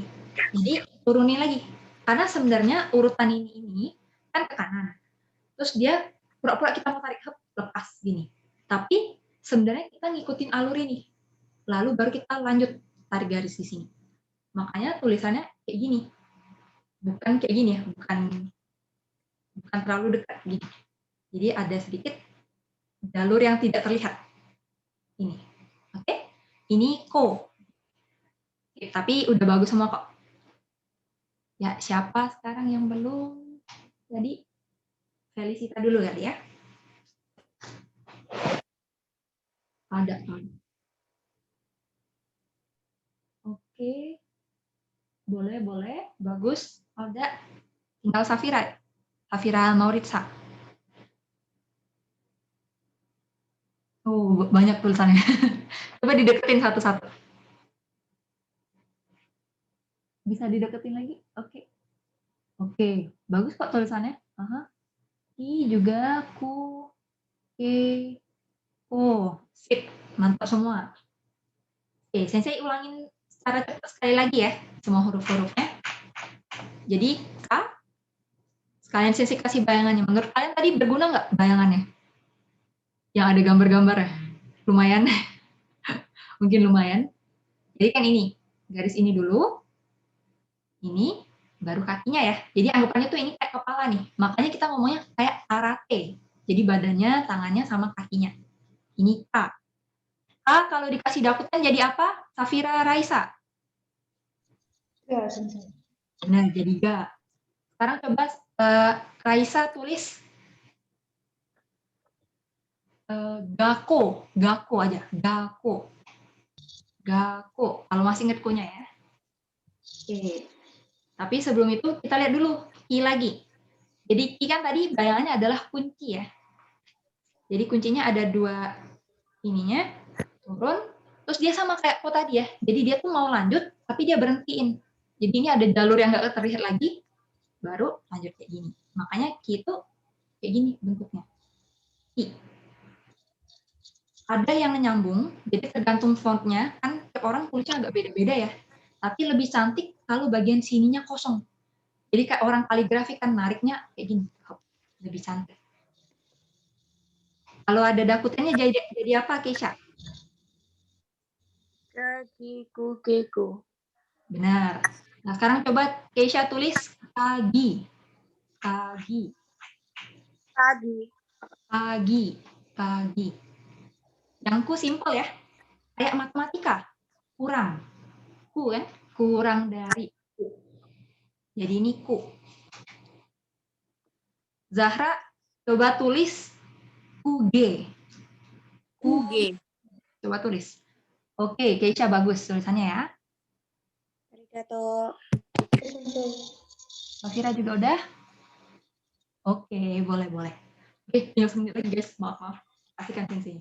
Jadi turunin lagi. Karena sebenarnya urutan ini kan ke kanan. Terus dia pura-pura kita mau tarik lepas gini. Tapi sebenarnya kita ngikutin alur ini. Lalu baru kita lanjut tarik garis di sini. Makanya tulisannya kayak gini. Bukan kayak gini ya, bukan terlalu dekat gini. Jadi ada sedikit jalur yang tidak terlihat. Ini. Oke? Ini Ko. Oke, tapi udah bagus semua kok. Ya, siapa sekarang yang belum? Jadi Felicita dulu kali ya. Ada. Oke. Boleh. Bagus. Ada. Tinggal Safira. Safira Mauritsa. Oh, banyak tulisannya. Coba dideketin satu-satu. Bisa dideketin lagi? Oke. Oke. Bagus kok tulisannya. Aha. I juga ku. Oke. Oh, sip. Mantap semua. Oke, Sensei ulangin secara cepat sekali lagi ya, semua huruf-hurufnya. Jadi, K, sekalian Sensei kasih bayangannya. Menurut kalian tadi berguna nggak bayangannya? Yang ada gambar-gambarnya? Lumayan. Mungkin lumayan. Jadi kan ini, garis ini dulu. Ini, baru kakinya ya. Jadi anggapannya tuh ini kayak kepala nih. Makanya kita ngomongnya kayak karate. Jadi badannya, tangannya, sama kakinya. Ini K. K kalau dikasih dakutan jadi apa? Safira Raisa. Ya, Sensei. Nah, jadi ga. Sekarang coba Raisa tulis Gako aja. Gako. Kalau masih inget kunya ya. Oke. Tapi sebelum itu kita lihat dulu I lagi. Jadi I kan tadi bayangannya adalah kunci ya. Jadi kuncinya ada dua ininya, turun, terus dia sama kayak Ko tadi ya. Jadi dia tuh mau lanjut, tapi dia berhentiin. Jadi ini ada jalur yang nggak terlihat lagi, baru lanjut kayak gini. Makanya Ki itu kayak gini bentuknya. Ki. Ada yang nyambung, jadi tergantung fontnya, kan tiap orang tulisnya agak beda-beda ya. Tapi lebih cantik kalau bagian sininya kosong. Jadi kayak orang kaligrafi kan nariknya kayak gini. Lebih cantik. Kalau ada dakutannya jadi apa, Keisha? Kakiku keku. Benar. Nah, sekarang coba Keisha tulis kagi. Kagi. Yang ku simpel ya. Kayak matematika. Kurang. Ku kan? Kurang dari ku. Jadi ini ku. Zahra coba tulis kuge. Kuge. Coba tulis. Oke, Keisha bagus tulisannya ya. Arigato. Sensei. Safira juga udah? Oke, boleh. Oke, tinggal semenit lagi guys, maaf. Kasihkan sensei.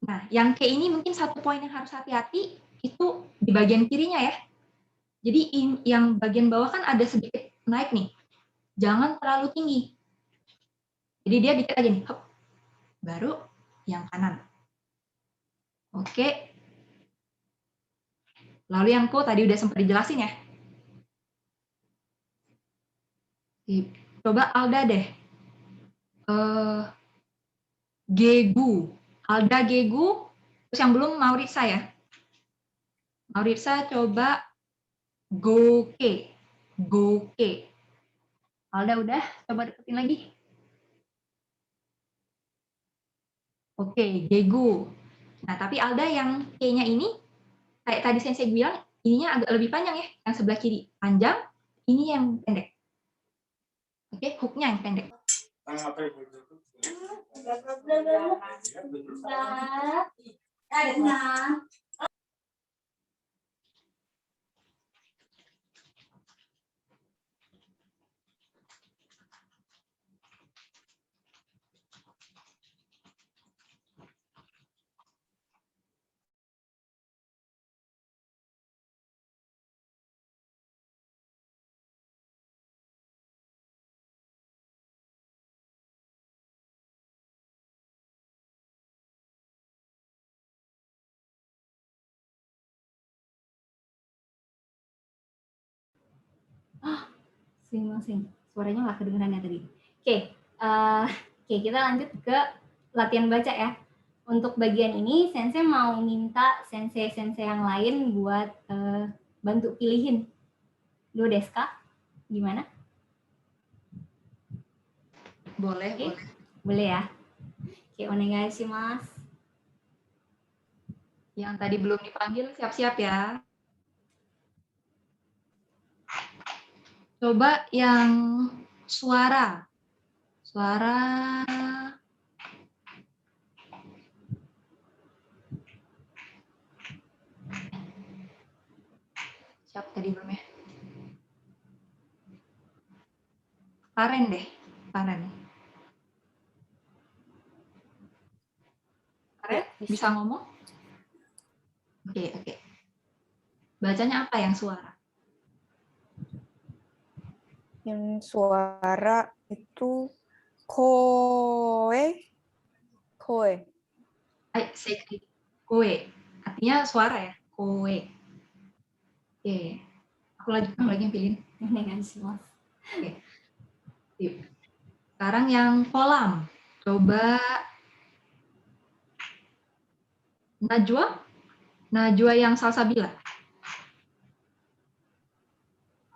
Nah, yang kayak ini mungkin satu poin yang harus hati-hati, itu di bagian kirinya ya. Jadi yang bagian bawah kan ada sedikit naik nih. Jangan terlalu tinggi. Jadi dia dikit aja nih. Hop. Baru yang kanan. Oke. Lalu yang tadi udah sempat dijelasin ya. Coba Alda deh. Gegu. Alda Gegu. Terus yang belum Mauritsa ya. Mauritsa coba Goke. Goke. Alda udah, coba deketin lagi. Oke, Gegu. Nah, tapi Alda yang K-nya ini, kayak tadi Sensei bilang, ininya agak lebih panjang ya. Yang sebelah kiri panjang, ini yang pendek. Oke, hook-nya yang pendek. Masing-masing. Suaranya nggak kedengeran ya tadi. Oke, kita lanjut ke latihan baca ya. Untuk bagian ini, Sensei mau minta sensei-sensei yang lain buat bantu pilihin. Do desu ka? Gimana? Boleh. Boleh ya? Oke, onegai shimasu. Yang tadi belum dipanggil, siap-siap ya. Coba yang suara. Siap tadi belum ya? Karen deh. Karen, bisa ngomong? Oke. Bacanya apa yang suara? Yang suara itu koe. Koe. Artinya suara ya? Koe. Oke. Aku lagi yang pilihin. Oke. Yuk. Sekarang yang kolam. Coba Najwa yang salsabila.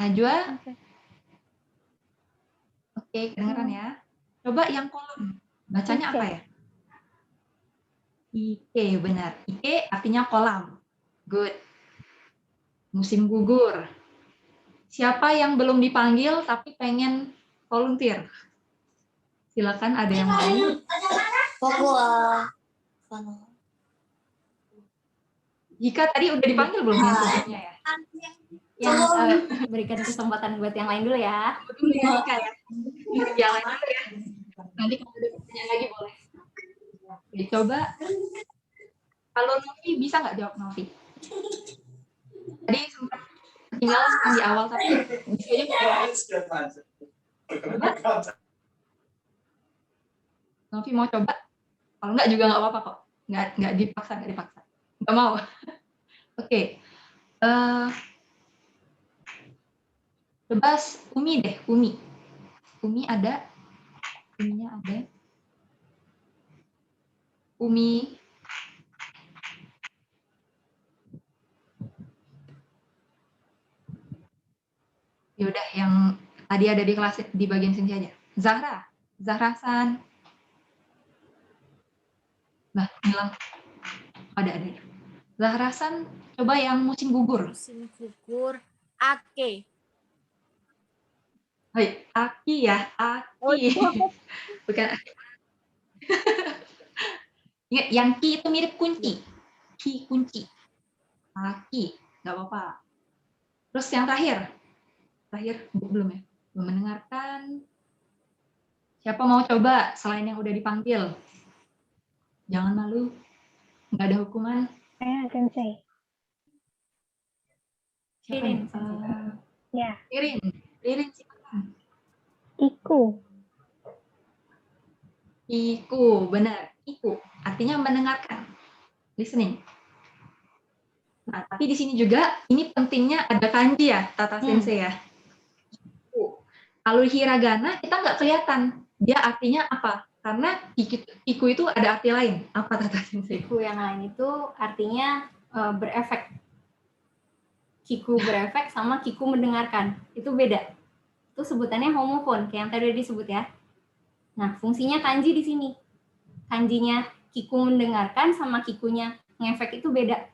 Najwa. Oke, kedengeran ya. Coba yang kolam. Bacanya apa ya? Ike, benar. Ike artinya kolam. Good. Musim gugur. Siapa yang belum dipanggil tapi pengen volunteer? Silakan, ada yang mau. Jika tadi udah dipanggil belum yang sebelumnya ya? Yang berikan kesempatan buat yang lain dulu ya. Dulu ya, Jika ya. Yang lain dulu ya. Nanti kalau ada pertanyaan lagi boleh. Oke, coba. Kalau Novi bisa nggak jawab Novi? Tadi sempat ketinggalan di awal tapi bisa juga. Novi mau coba? Kalau nggak juga nggak apa-apa kok. Nggak dipaksa. Nggak mau. Oke. Coba Umi deh, Umi ada. Uminya ada. Umi. Yaudah, yang tadi ada di kelas di bagian sini aja. Zahra San. Nah, bilang ada. Zahra San, coba yang musim gugur. Musim gugur, Ake. Hai, Aki ya, Aki. Bukan Aki. Ingat, yang Ki itu mirip kunci. Ki kunci. Aki, nggak apa-apa. Terus yang terakhir belum ya? Belum mendengarkan. Siapa mau coba selain yang udah dipanggil? Jangan malu, nggak ada hukuman. Saya Sensei. Siapa Ririn, nih? Ya, Ririn silakan. Iku. Iku, benar. Iku, artinya mendengarkan. Listening. Nah, tapi di sini juga, ini pentingnya ada kanji ya, Tata Sensei ya. Iku. Kalau di hiragana, kita nggak kelihatan. Dia artinya apa? Karena iku itu ada arti lain. Apa Tata Sensei? Kiku yang lain itu artinya berefek. Kiku berefek sama kiku mendengarkan. Itu beda. Itu sebutannya homofon, kayak yang tadi disebut ya. Nah, fungsinya kanji di sini. Kanjinya kiku mendengarkan sama kikunya ngefek itu beda.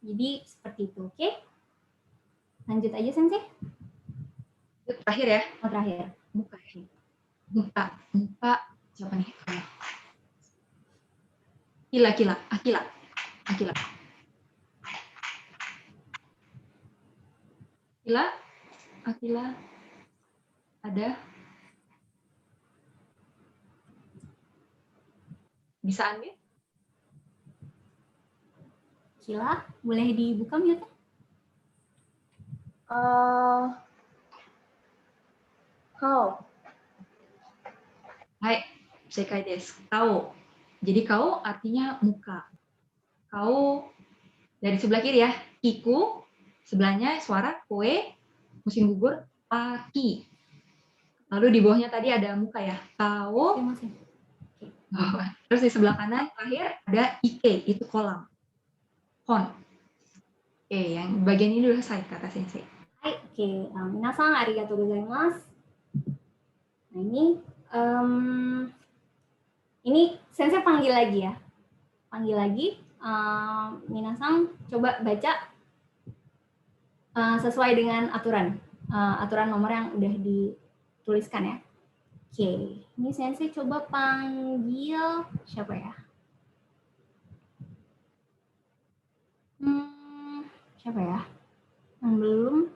Jadi seperti itu, oke? Lanjut aja, Sensei. Terakhir ya. Oh, terakhir. Muka. Muka. Siapa nih? Akila. Akila. Ada? Bisa ambil? Akila, boleh dibuka mute? Hai, sekai desu. Kau. Jadi kau artinya muka. Kau dari sebelah kiri ya. Kiku, sebelahnya suara, koe, musim gugur, aki. Lalu di bawahnya tadi ada muka ya. Kau. Terus di sebelah kanan terakhir ada ike, itu kolam. Kon. Oke, yang bagian ini udah selesai kata Sensei. Hai, oke. Minasan, arigatou gozaimasu. Nah, ini Sensei panggil lagi ya. Panggil lagi. Minasan coba baca sesuai dengan aturan. Aturan nomor yang udah dituliskan ya. Oke, ini Sensei coba panggil siapa ya? Siapa ya? Yang belum.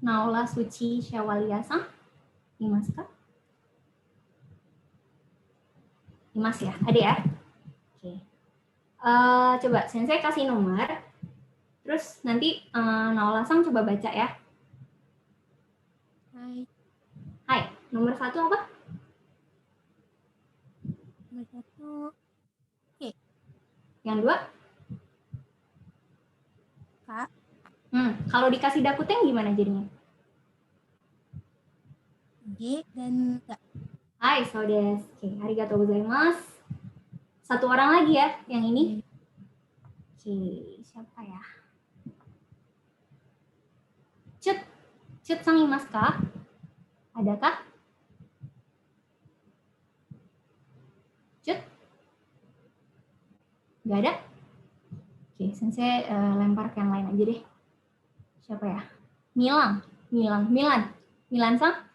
Naola Suci Syawaliasa. Imas kah? Imas ya? Ada ya? Oke. Coba Sensei kasih nomor. Terus nanti Naola-san coba baca ya. Hai, nomor 1 apa? Nomor 1 Oke. Yang 2? Kak. Kalau dikasih dakuteng gimana jadinya? G dan K. Hai, so desu. Oke, arigatou gozaimasu. Satu orang lagi ya, yang ini. Oke, siapa ya? Cut sang imasu ka? Adakah? Cut? Gak ada? Oke, Sensei lempar ke yang lain aja deh. Siapa ya? Milan sang?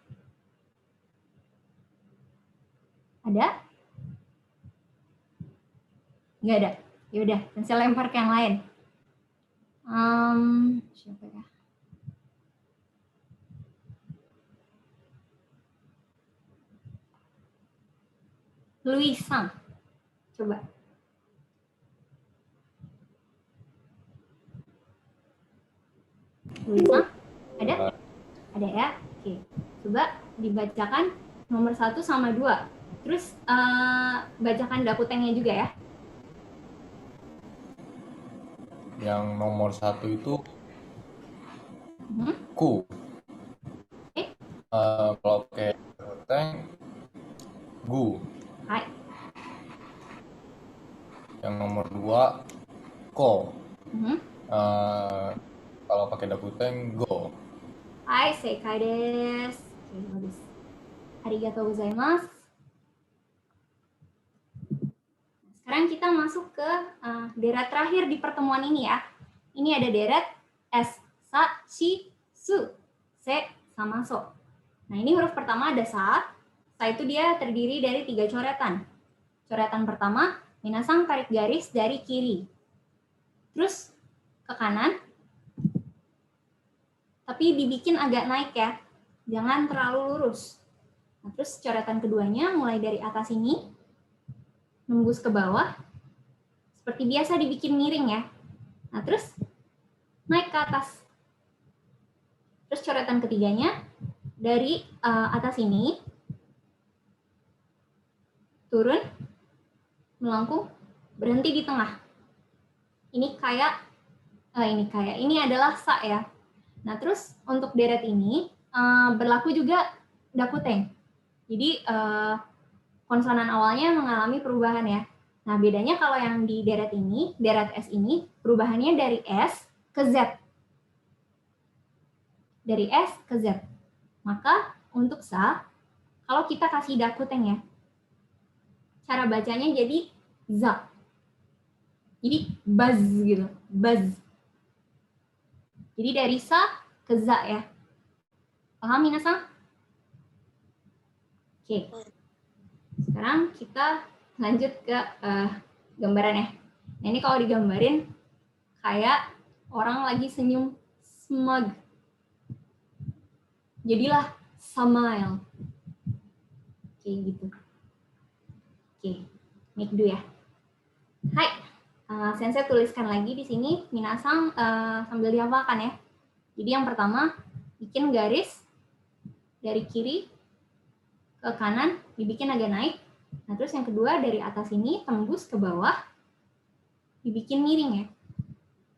Ada? Nggak ada. Ya udah, Sensei lempar ke yang lain. Siapa ya? Luis sang. Coba. Luis sang? Ada? Ada ya? Oke. Coba dibacakan nomor 1 sama 2. Terus bacakan dakutengnya juga ya. Yang nomor 1 itu ku. Kalau pakai dakuteng gu. Hai. Yang nomor 2 ko. Kalau pakai dakuteng go. Hai, sekai desu. Oke, bagus. Arigatou gozaimasu. Sekarang kita masuk ke deret terakhir di pertemuan ini ya. Ini ada deret S, Sa, Shi, Su, Se, sama So. Nah, ini huruf pertama ada Sa. Sa itu dia terdiri dari 3 coretan. Coretan pertama, minasan tarik garis dari kiri. Terus ke kanan. Tapi dibikin agak naik ya. jangan terlalu lurus. Nah, terus coretan keduanya mulai dari atas ini, nembus ke bawah, seperti biasa dibikin miring ya. Nah, terus naik ke atas. Terus coretan ketiganya, dari atas ini, turun, melengkung, berhenti di tengah. Ini adalah sa ya. Nah, terus untuk deret ini, berlaku juga dakuteng. Jadi, konsonan awalnya mengalami perubahan ya. Nah, bedanya kalau yang di deret ini, deret S ini, perubahannya dari S ke Z. Dari S ke Z. Maka untuk sa, kalau kita kasih dakuteng ya, cara bacanya jadi za. Jadi buzz gitu, buzz. Jadi dari sa ke za ya. Paham minasan? Oke. Sekarang kita lanjut ke gambaran ya. Nah, ini kalau digambarin kayak orang lagi senyum smug. Jadilah smile. Oke, gitu. Oke, mikdu ya. Hai, sensei tuliskan lagi di sini, minasang sambil dihafalkan ya. Jadi yang pertama, bikin garis dari kiri ke kanan, dibikin agak naik. Nah, terus yang kedua dari atas ini tembus ke bawah, dibikin miring ya.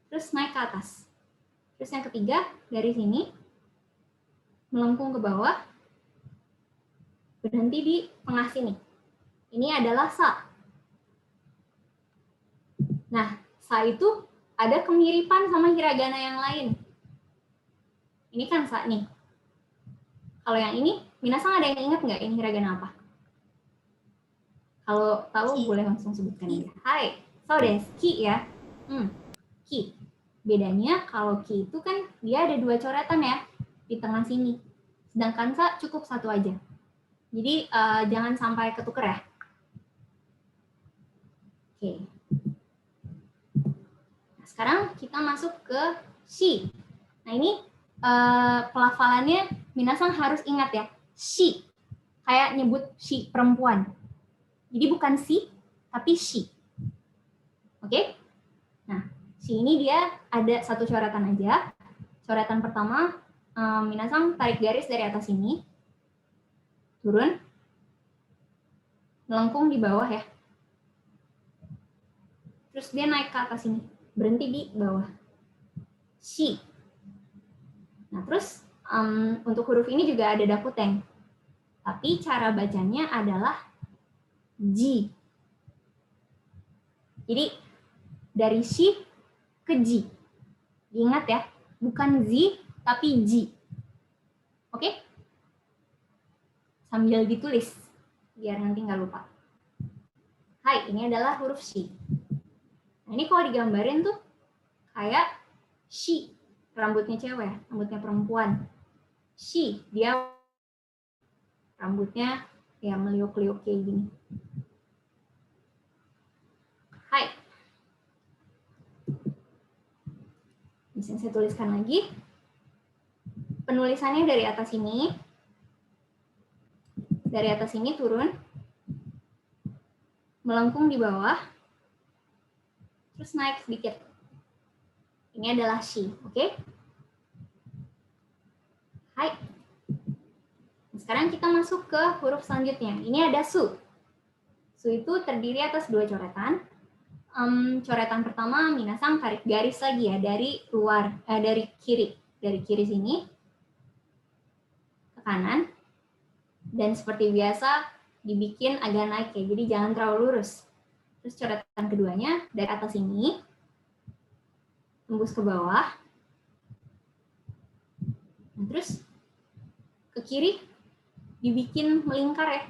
Terus naik ke atas. Terus yang ketiga dari sini melengkung ke bawah, berhenti di tengah sini. Ini adalah sa. Nah, sa itu ada kemiripan sama hiragana yang lain. Ini kan sa nih. Kalau yang ini, minasang ada yang ingat nggak ini hiragana apa? Kalau tahu boleh langsung sebutkan aja. Hai, so desu, ki ya. Ki. Bedanya kalau ki itu kan dia ada 2 coretan ya di tengah sini. Sedangkan sa cukup 1 aja. Jadi jangan sampai ketuker ya. Oke. Nah, sekarang kita masuk ke shi. Nah, ini pelafalannya minasang harus ingat ya. Shi. Kayak nyebut shi perempuan. Jadi bukan si, tapi shi. Oke? Nah, shi ini dia ada 1 coretan aja. Coretan pertama, minasang tarik garis dari atas sini. Turun. Melengkung di bawah ya. Terus dia naik ke atas sini. Berhenti di bawah. Shi. Nah, terus untuk huruf ini juga ada dakuteng. Tapi cara bacanya adalah ji. Jadi dari shi ke ji. Diingat ya, bukan zi tapi ji. Oke? Sambil ditulis biar nanti nggak lupa. Hai, ini adalah huruf shi. Nah, ini kalau digambarin tuh kayak shi, rambutnya cewek, rambutnya perempuan. Shi, dia rambutnya ya meliuk-liuk kayak gini. Hai. Bisa saya tuliskan lagi. Penulisannya dari atas ini. Dari atas ini turun. Melengkung di bawah. Terus naik sedikit. Ini adalah shi, oke? Hai. Sekarang kita masuk ke huruf selanjutnya. Ini ada su. Su itu terdiri atas 2 coretan. Coretan pertama minasang tarik garis lagi ya dari luar, dari kiri sini ke kanan, dan seperti biasa dibikin agak naik ya, jadi jangan terlalu lurus. Terus coretan keduanya dari atas ini tembus ke bawah, nah, terus ke kiri dibikin melingkar ya,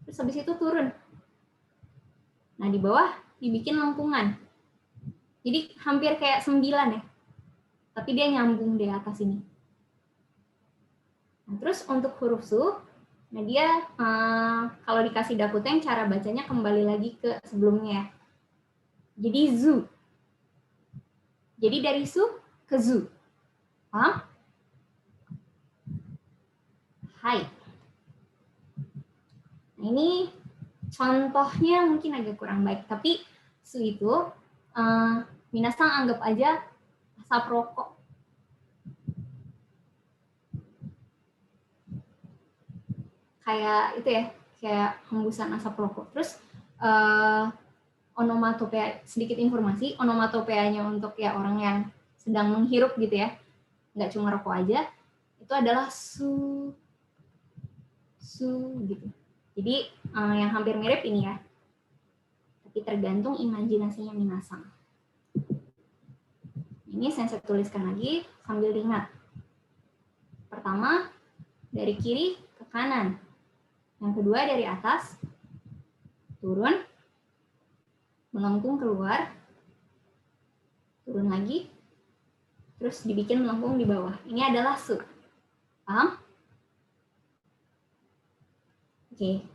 terus habis itu turun. Nah, di bawah dibikin lengkungan. Jadi hampir kayak 9 ya. Tapi dia nyambung di atas ini. Nah, terus untuk huruf su, nah dia kalau dikasih dakuteng cara bacanya kembali lagi ke sebelumnya. Jadi zu. Jadi dari su ke zu. Paham? Hai. Nah, ini contohnya mungkin agak kurang baik, tapi su itu minasan anggap aja asap rokok. Kayak itu ya, kayak hembusan asap rokok. Terus onomatopea, sedikit informasi, onomatopeanya untuk ya orang yang sedang menghirup gitu ya, nggak cuma rokok aja, itu adalah su gitu. Jadi yang hampir mirip ini ya, tapi tergantung imajinasinya minasan. Ini saya tuliskan lagi sambil diingat. Pertama, dari kiri ke kanan. Yang kedua, dari atas, turun, melengkung keluar, turun lagi, terus dibikin melengkung di bawah. Ini adalah su. Paham? Oke.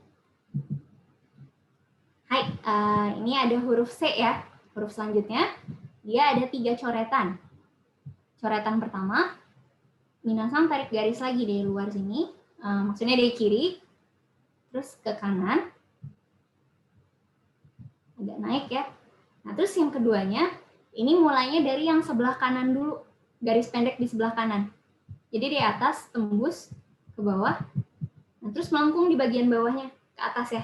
Hai, ini ada huruf C ya. Huruf selanjutnya, dia ada 3 coretan. Coretan pertama, minasan tarik garis lagi dari luar sini, maksudnya dari kiri, terus ke kanan, agak naik ya. Nah, terus yang keduanya, ini mulainya dari yang sebelah kanan dulu, garis pendek di sebelah kanan. Jadi di atas tembus ke bawah, nah, terus melengkung di bagian bawahnya, ke atas ya.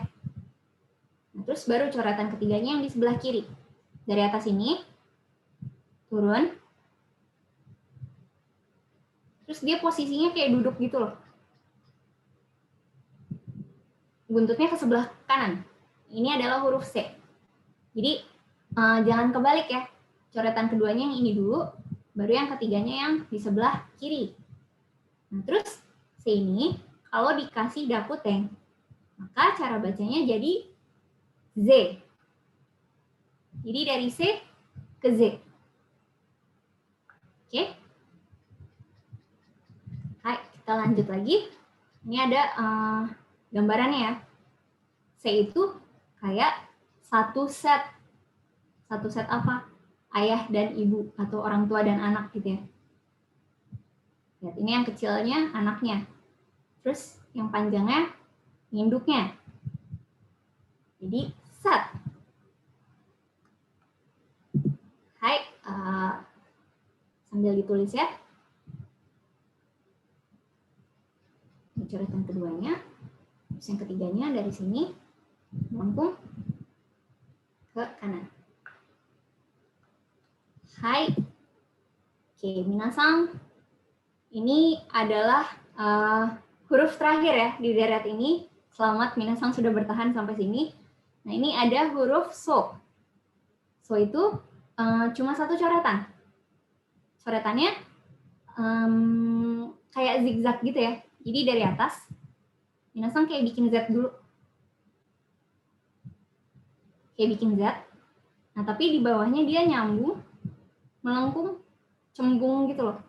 Nah, terus baru coretan ketiganya yang di sebelah kiri. Dari atas ini, turun, terus dia posisinya kayak duduk gitu loh. Buntutnya ke sebelah kanan. Ini adalah huruf C. Jadi jangan kebalik ya. Coretan keduanya yang ini dulu, baru yang ketiganya yang di sebelah kiri. Nah, terus C ini kalau dikasih dakuteng, maka cara bacanya jadi Z. Jadi dari C ke Z. Oke. Hai, kita lanjut lagi. Ini ada gambarannya ya. C itu kayak satu set. Satu set apa? Ayah dan ibu atau orang tua dan anak gitu ya. Lihat, ini yang kecilnya anaknya. Terus yang panjangnya induknya. Jadi set. Hai, sambil ditulis ya. Coretan keduanya. Terus yang ketiganya dari sini melengkung ke kanan. Hai. Oke, minasan. Ini adalah huruf terakhir ya di deret ini. Selamat minasan sudah bertahan sampai sini. Nah, ini ada huruf so. So itu cuma satu coretan. Coretannya kayak zigzag gitu ya. Jadi dari atas, minasan kayak bikin Z dulu. Kayak bikin Z. Nah, tapi di bawahnya dia nyambung, melengkung, cembung gitu loh.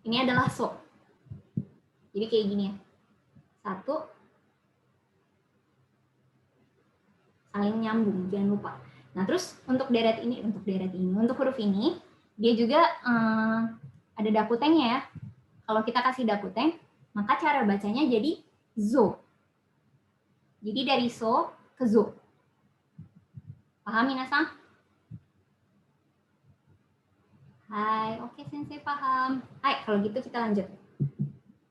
Ini adalah so. Jadi kayak gini ya. Satu, saling nyambung, jangan lupa. Nah, terus untuk deret ini, untuk huruf ini, dia juga ada dakutengnya ya. Kalau kita kasih dakuteng, maka cara bacanya jadi zo. Jadi dari so ke zo. Paham minasan? Hai, oke sensei paham. Hai, kalau gitu kita lanjut.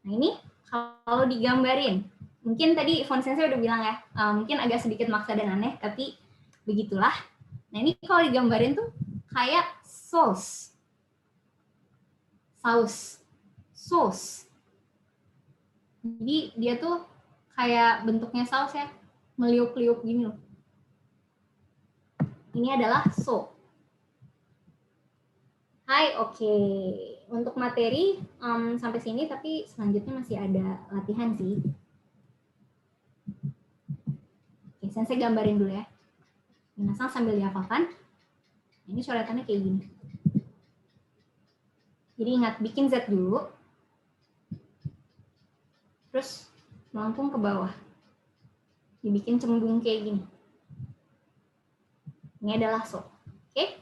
Nah, ini kalau digambarin, mungkin tadi Fon sensei udah bilang ya, mungkin agak sedikit maksa dan aneh, tapi begitulah. Nah, ini kalau digambarin tuh kayak sauce. Sauce. Jadi dia tuh kayak bentuknya saus ya, meliuk-liuk gini loh. Ini adalah so. Hai, oke. Untuk materi sampai sini, tapi selanjutnya masih ada latihan sih. Oke, saya gambarin dulu ya. Minasan sambil dihafalkan. Ini coretannya kayak gini. Jadi ingat, bikin Z dulu. Terus melengkung ke bawah. Dibikin cembung kayak gini. Ini adalah so. Oke?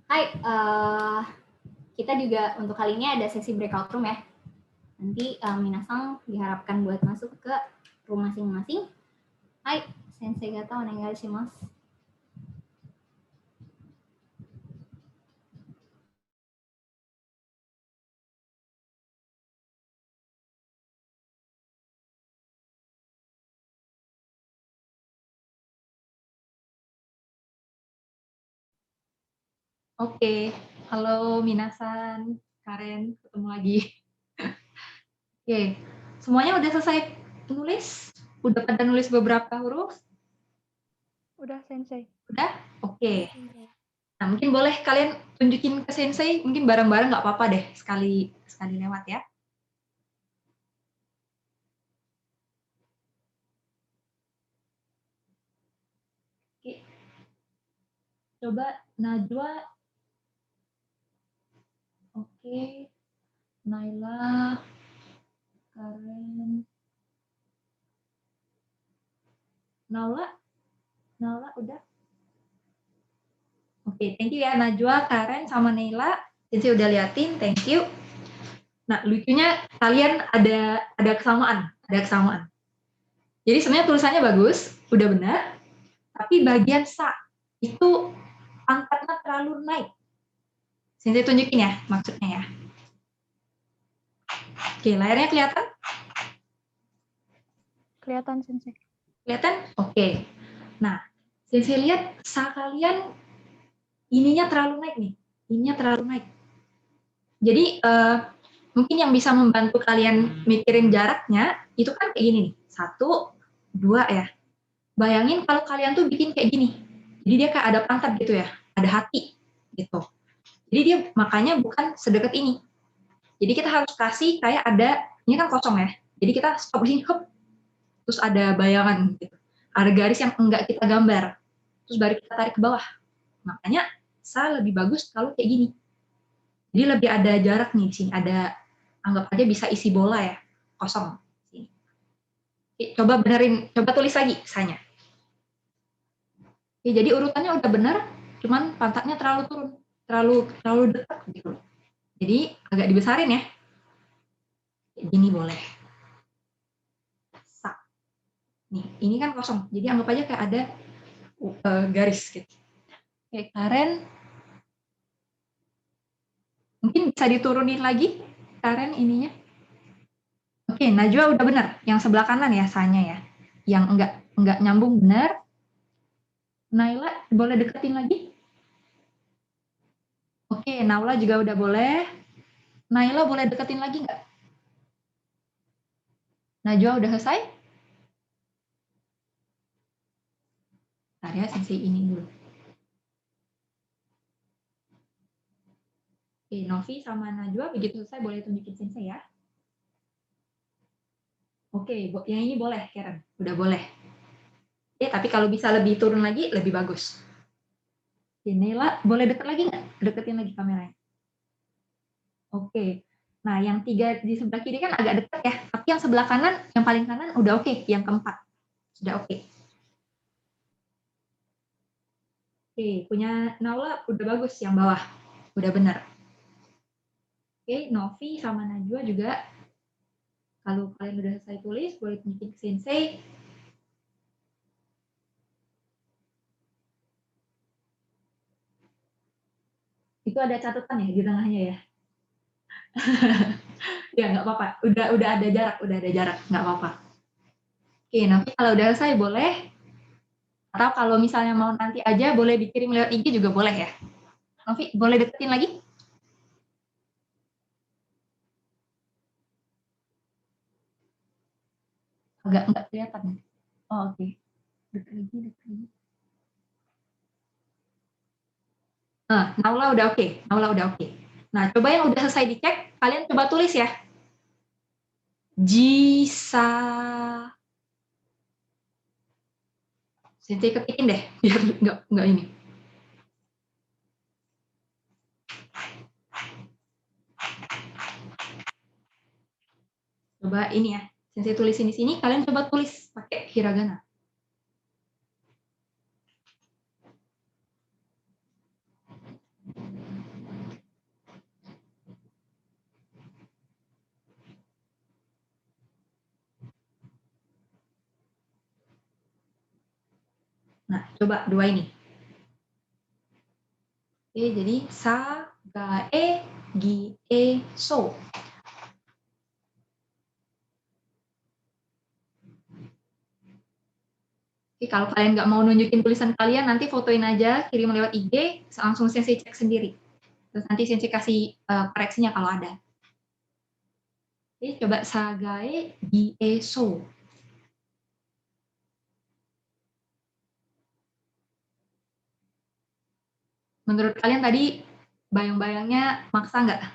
Hai, kita juga untuk kali ini ada sesi breakout room ya. Nanti minasang diharapkan buat masuk ke room masing-masing. Hai, sensei gata onegai shimasu. Oke, halo minasan, Karen, ketemu lagi. Oke, semuanya udah selesai nulis? Udah pada nulis beberapa huruf? Udah, Sensei. Udah? Oke. Sensei. Nah, mungkin boleh kalian tunjukin ke sensei, mungkin bareng-bareng nggak apa-apa deh, sekali lewat ya. Oke. Coba Najwa. Oke. Naila. Karen. Naula udah? Oke, thank you ya Najwa, Karen, sama Naila. Sensei udah liatin, thank you. Nah, lucunya kalian ada kesamaan. Jadi sebenarnya tulisannya bagus, udah benar, tapi bagian sa itu pangkatnya terlalu naik. Sensei tunjukin ya maksudnya ya. Oke, layarnya kelihatan? Kelihatan, Sensei. Kelihatan? Oke. Nah, Sensei lihat sa kalian ininya terlalu naik nih. Ininya terlalu naik. Jadi mungkin yang bisa membantu kalian mikirin jaraknya itu kan kayak gini nih. 1, 2 ya. Bayangin kalau kalian tuh bikin kayak gini. Jadi dia kayak ada pangkat gitu ya, ada hati gitu. Jadi dia makanya bukan sedekat ini. Jadi kita harus kasih kayak ada, ini kan kosong ya. Jadi kita stop di sini, hop, terus ada bayangan gitu. Ada garis yang enggak kita gambar. Terus baru kita tarik ke bawah. Makanya sa lebih bagus kalau kayak gini. Jadi lebih ada jarak nih di sini, ada anggap aja bisa isi bola ya, kosong. Oke, coba benerin, coba tulis lagi sa-nya. Oke, jadi urutannya udah benar, cuman pantatnya terlalu turun, terlalu dekat gitu. Jadi agak dibesarin ya. Kayak gini boleh. Sa. Nih, ini kan kosong, jadi anggap aja kayak ada garis gitu. Oke, Karen. Mungkin bisa diturunin lagi, Karen ininya. Oke, Najwa udah benar. Yang sebelah kanan ya, sa-nya ya. Yang enggak nyambung benar. Naila boleh deketin lagi? Oke, Naila juga udah boleh. Naila boleh deketin lagi nggak? Najwa udah selesai? Bentar ya, sensei ini dulu. Oke, Novi sama Najwa begitu selesai boleh tunjukin sensei ya. Oke, yang ini boleh, Karen. Udah boleh. Oke, tapi kalau bisa lebih turun lagi, lebih bagus. Oke, Naila boleh deket lagi nggak? Deketin lagi kameranya. Oke. Nah, yang 3 di sebelah kiri kan agak dekat ya. Tapi yang sebelah kanan, yang paling kanan udah oke. Yang keempat. Sudah oke. Oke, punya Naula udah bagus yang bawah. Udah benar. Oke, Novi sama Najwa juga. Kalau kalian udah selesai tulis, boleh tunjukin ke sensei. Itu ada catatan ya di tengahnya ya? Ya, nggak apa-apa. Udah ada jarak, nggak apa-apa. Oke, Novi kalau udah selesai boleh. Atau kalau misalnya mau nanti aja, boleh dikirim lewat IG juga boleh ya. Novi, boleh deketin lagi? Agak nggak kelihatan. Oh, oke. Deket lagi. Naula udah oke. Nah, coba yang udah selesai dicek, kalian coba tulis ya. Jisa. Sensei ketikin deh, biar nggak ini. Coba ini ya, sensei tulisin di sini, kalian coba tulis pakai hiragana. Nah, coba dua ini. Oke, jadi sa, ga, gi, so. Oke, kalau kalian nggak mau nunjukin tulisan kalian, nanti fotoin aja, kirim lewat IG, langsung Sensei cek sendiri. Terus nanti Sensei kasih koreksinya kalau ada. Oke, coba sagae gi, so. Menurut kalian tadi bayang-bayangnya maksa nggak?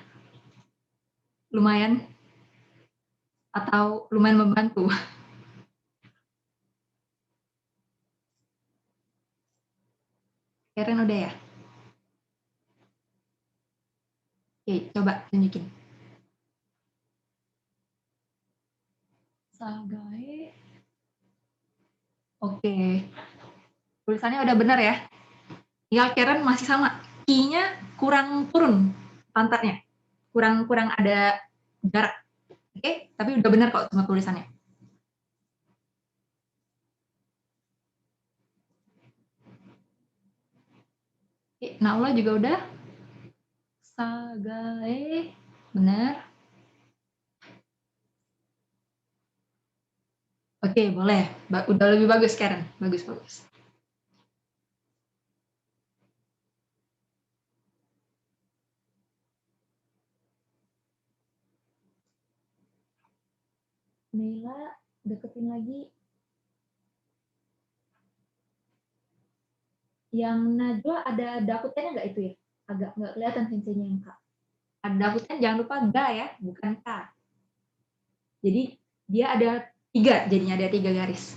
Lumayan? Atau lumayan membantu? Karen udah ya? Oke, coba tunjukin. Sagae. Oke. Tulisannya udah benar ya? Tinggal Karen masih sama. I-nya kurang turun pantatnya. Kurang ada jarak. Oke, tapi udah benar kok sama tulisannya. Oke, Naula juga udah. Sagae, benar. Oke, boleh. Udah lebih bagus, Karen. Bagus. Nela, deketin lagi. Yang Najwa ada dakutennya nggak itu ya? Agak nggak kelihatan senseinya yang K. Ada dakuten, jangan lupa ga ya, bukan K. Jadi dia ada 3, jadinya ada 3 garis.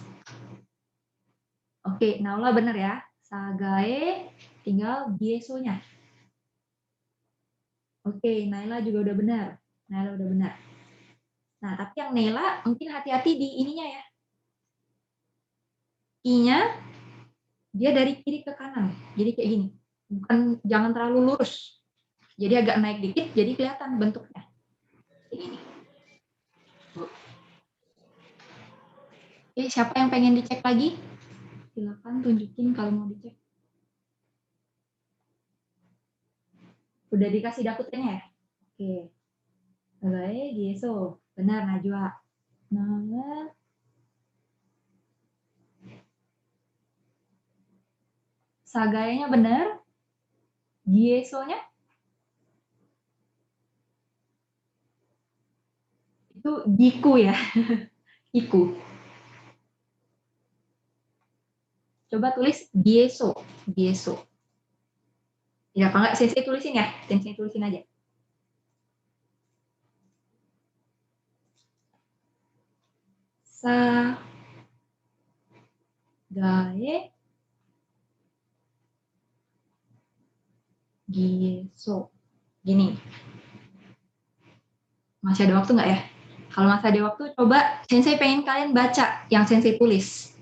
Oke, Naula bener ya. Sagae, tinggal gieso-nya. Oke, Naila juga udah benar. Naila udah benar. Nah, tapi yang Naila mungkin hati-hati di ininya ya. I-nya dia dari kiri ke kanan. Jadi kayak gini. Bukan, jangan terlalu lurus. Jadi agak naik dikit, jadi kelihatan bentuknya. Kayak gini. Oke, siapa yang pengen dicek lagi? Silakan tunjukin kalau mau dicek. Udah dikasih dakutennya ya? Oke. Baik, Yeso. Benar, Najwa. Nah, Sagaenya benar. Gieso-nya itu giku ya. Giku. Coba tulis gieso. Gieso. Ya, apa enggak Sensei tulisin ya? Sensei tulisin aja. Sagae gieso. Gini. Masih ada waktu nggak ya? Kalau masih ada waktu, coba Sensei pengen kalian baca yang Sensei tulis.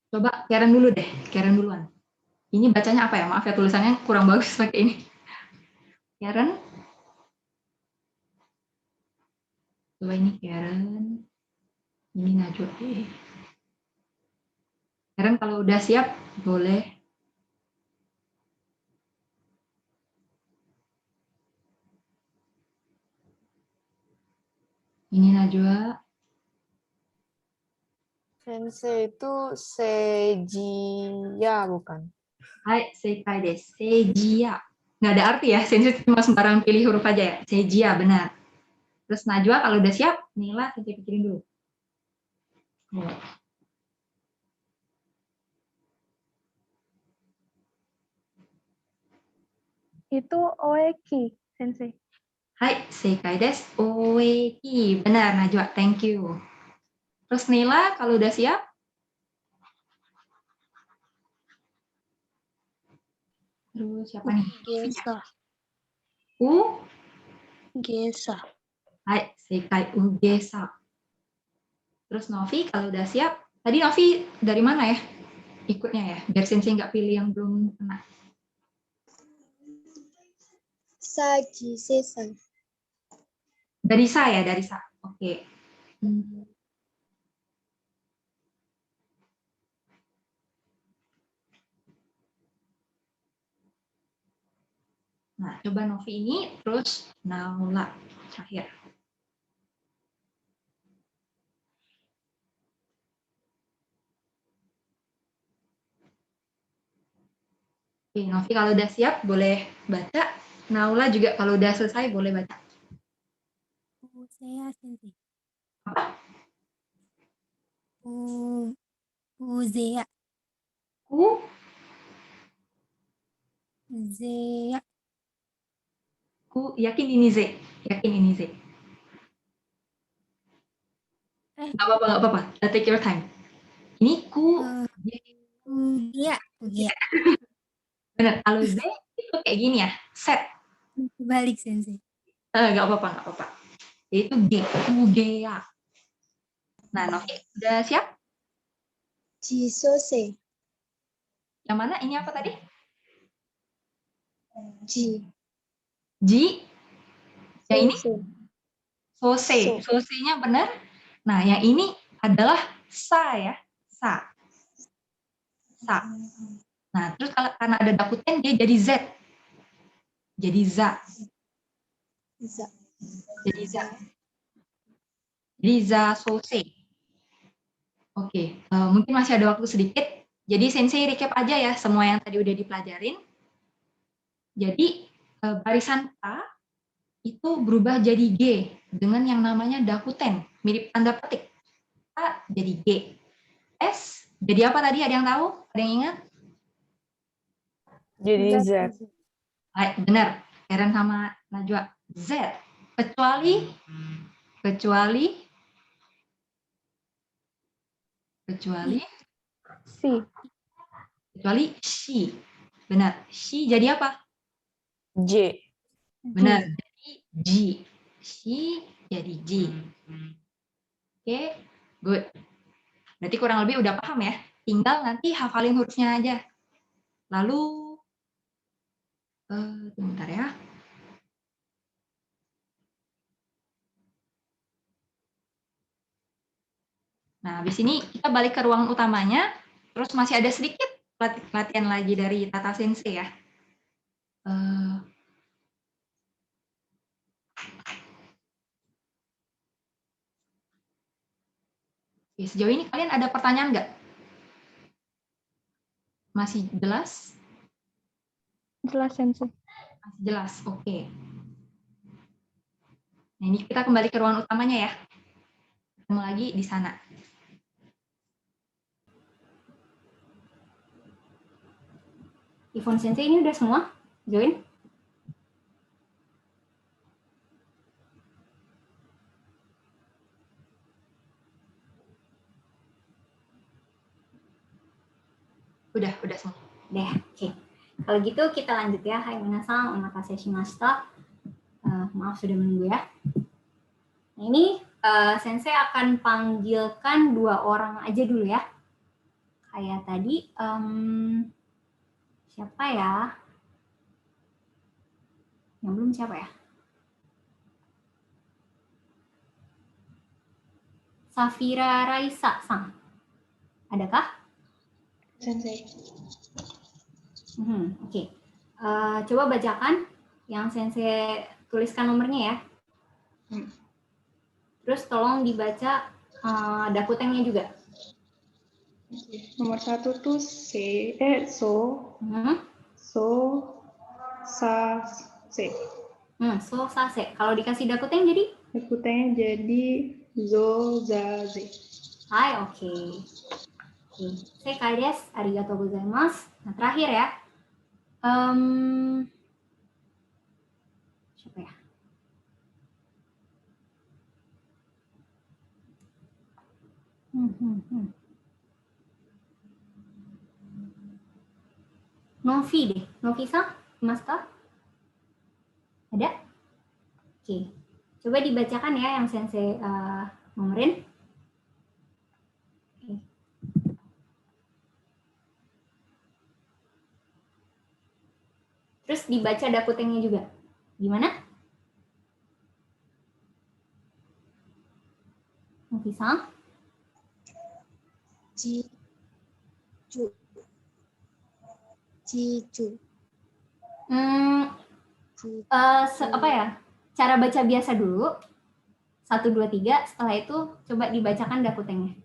Coba Karen dulu deh, Karen duluan. Ini bacanya apa ya? Maaf ya, tulisannya kurang bagus pakai ini. Karen? Coba ini Karen. Ini Najwa. Karen kalau udah siap, boleh. Ini Najwa. Sensei itu Seijia bukan? Hai, Seikai desu. Seijia. Nggak ada arti ya, Sensei cuma sembarang pilih huruf aja ya. Seijia, benar. Terus Najwa kalau udah siap, Nila Sensei pikirin dulu. Itu oeki, Sensei. Hai, Seikai desu. Oeki. Benar, Najwa. Thank you. Terus Nila kalau udah siap, terus siapa nih? Gesa. Gesa. Hai, Seikai Ugesa. Terus Novi kalau udah siap, tadi Novi dari mana ya ikutnya ya? Biar Sensei nggak pilih yang belum kena. Saji sesan. Dari sa ya, dari sa. Oke. Nah, coba Novi ini, terus Naula terakhir. Oke, Novi kalau udah siap boleh baca. Naula juga kalau udah selesai boleh baca. Saya sensei. Apa? Uzea. Ku, Zea. yakin ini Z. Yakin ini Z. Nggak apa-apa. Take your time. Ini Ugia. bener. Kalau Z itu kayak gini ya, set. Balik sensei. Nggak apa-apa. Itu G, Ugea. Nah, Novi udah siap? Jisose. Yang mana? Ini apa tadi? Ji. Ji. Yang ini? Sose. Sose. Sose-nya benar. Nah, yang ini adalah sa ya. Sa. Nah, terus karena ada dakuten dia jadi Z. Jadi za. Jadi za. Jadi za sose. Oke, mungkin masih ada waktu sedikit. Jadi Sensei recap aja ya semua yang tadi udah dipelajarin. Jadi barisan A itu berubah jadi G dengan yang namanya dakuten, mirip tanda petik. A jadi G. S jadi apa tadi? Ada yang tahu? Ada yang ingat? Jadi Z. Benar, Karen sama Najwa. Z. Kecuali she. Benar. She jadi apa? J. Benar. Jadi G. She jadi G. Oke, good. Berarti kurang lebih udah paham ya. Tinggal nanti hafalin hurufnya aja. Lalu, bentar ya. Nah, habis ini kita balik ke ruangan utamanya. Terus masih ada sedikit latihan lagi dari Tata Sensei ya. Oke, sejauh ini kalian ada pertanyaan nggak? Masih jelas? Jelas, Sensei. Masih jelas, oke. Nah, ini kita kembali ke ruangan utamanya ya. Ketemu lagi di sana. Ivon Sensei ini udah semua join? Udah semua. Deh, oke. Kalau gitu kita lanjut ya. Hai minasan, omakase shimashita. Maaf sudah menunggu ya. Nah, ini Sensei akan panggilkan 2 orang aja dulu ya. Kayak tadi, siapa ya? Yang belum siapa ya? Safira Raisa Sang. Adakah? Sensei. Oke. Coba bacakan yang Sensei tuliskan nomornya ya. Terus tolong dibaca dakutennya juga. Nomor 1 tuh so, sa, se. So, sa, se. Kalau dikasih dakuten jadi? Dakutennya jadi zo, za, ze. Hai, oke. Sekai desu. Arigatou gozaimasu. Nah, terakhir ya. Siapa ya? Novi deh. Novi-san, Master? Ada? Oke. Coba dibacakan ya yang Sensei nomorin. Oke. Terus dibaca dakutennya juga. Gimana? Nafisa? Cicu. Cicu. Apa ya? Cara baca biasa dulu. 1, 2, 3. Setelah itu coba dibacakan dakutengnya.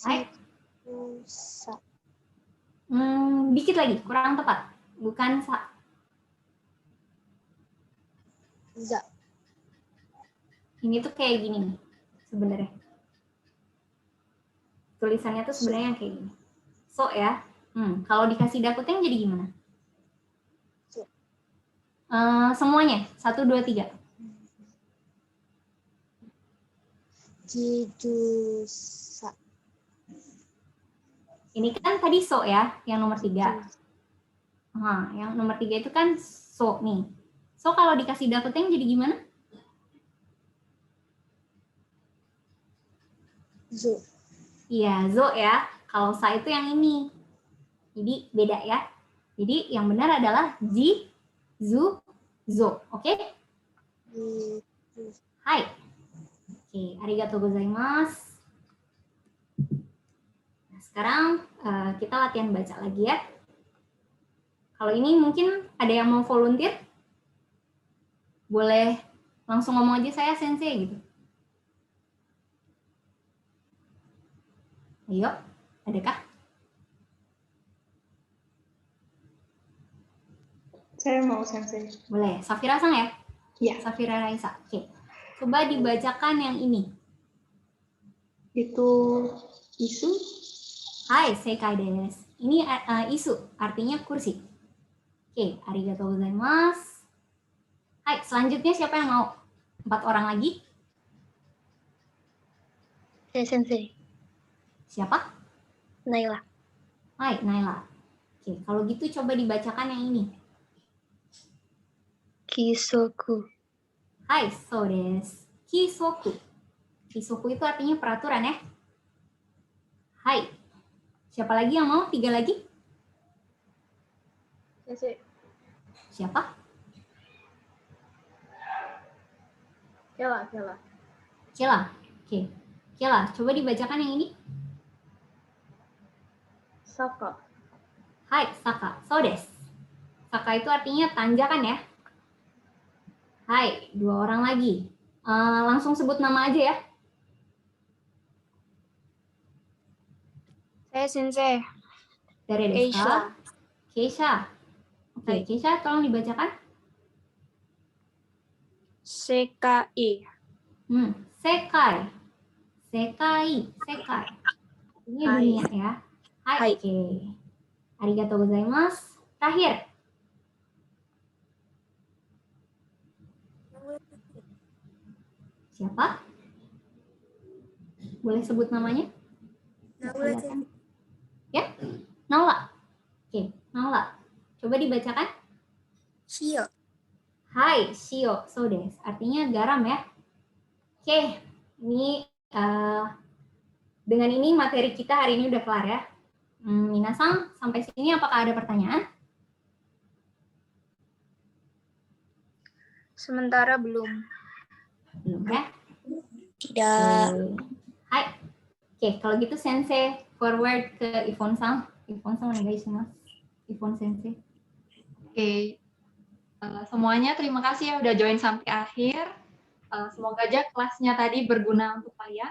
Hai. Dikit lagi, kurang tepat. Bukan sa. Za. Ini tuh kayak gini nih sebenarnya. Tulisannya tuh sebenarnya kayak gini. So ya. Kalau dikasih dakuteng jadi gimana? So. Semuanya. 1, 2, 3. Cijusa. Ini kan tadi so ya, yang nomor 3. Yang nomor 3 itu kan so nih. So kalau dikasih dakuteng jadi gimana? Zo. Iya, zo ya. Kalau sa itu yang ini. Jadi beda ya. Jadi yang benar adalah ji, zu, zo. Oke? Hai. Oke, arigatou gozaimasu. Nah, sekarang kita latihan baca lagi ya. Kalau ini mungkin ada yang mau volunteer? Boleh langsung ngomong aja, saya sensei gitu. Ayo, adakah? Saya mau sensei. Boleh. Safira sang ya? Iya. Safira Raisa. Oke. Coba dibacakan yang ini. Itu isu. Hai, seikai desu. Ini isu, artinya kursi. Oke, arigatou gozaimasu. Hai, selanjutnya siapa yang mau? 4 orang lagi? Saya sensei. Siapa? Naila. Hai, Naila. Oke, kalau gitu coba dibacakan yang ini. Kisoku. Hai, so desu. Kisoku. Kisoku itu artinya peraturan ya. Hai. Siapa lagi yang mau? 3 lagi? Sensei. Siapa? Kela. Kela. Oke. Kela, coba dibacakan yang ini. Saka. Hai, Saka. So desu. Saka itu artinya tanjakan ya. Hai, 2 orang lagi. Langsung sebut nama aja ya. Saya sensei. Dari desu ka? Keisha. Oke, Keisha tolong dibacakan. Sekai. Sekai. Sekai. Ini dunia ya. Hai. Oke. Arigatou gozaimasu. Terakhir. Siapa? Boleh sebut namanya? Ya? Naula. Oke, Naula. Coba dibacakan. Shio. Hai, shio. So desu. Artinya garam ya. Oke, ini dengan ini materi kita hari ini udah kelar ya. Minasang, sampai sini apakah ada pertanyaan? Sementara belum. Belum ya? Tidak. Hai. Oke, kalau gitu sensei forward ke Ivon-san. Ivon-san onegaishimasu. Ivon sensei. Oke. Semuanya terima kasih ya udah join sampai akhir. Semoga aja kelasnya tadi berguna untuk kalian.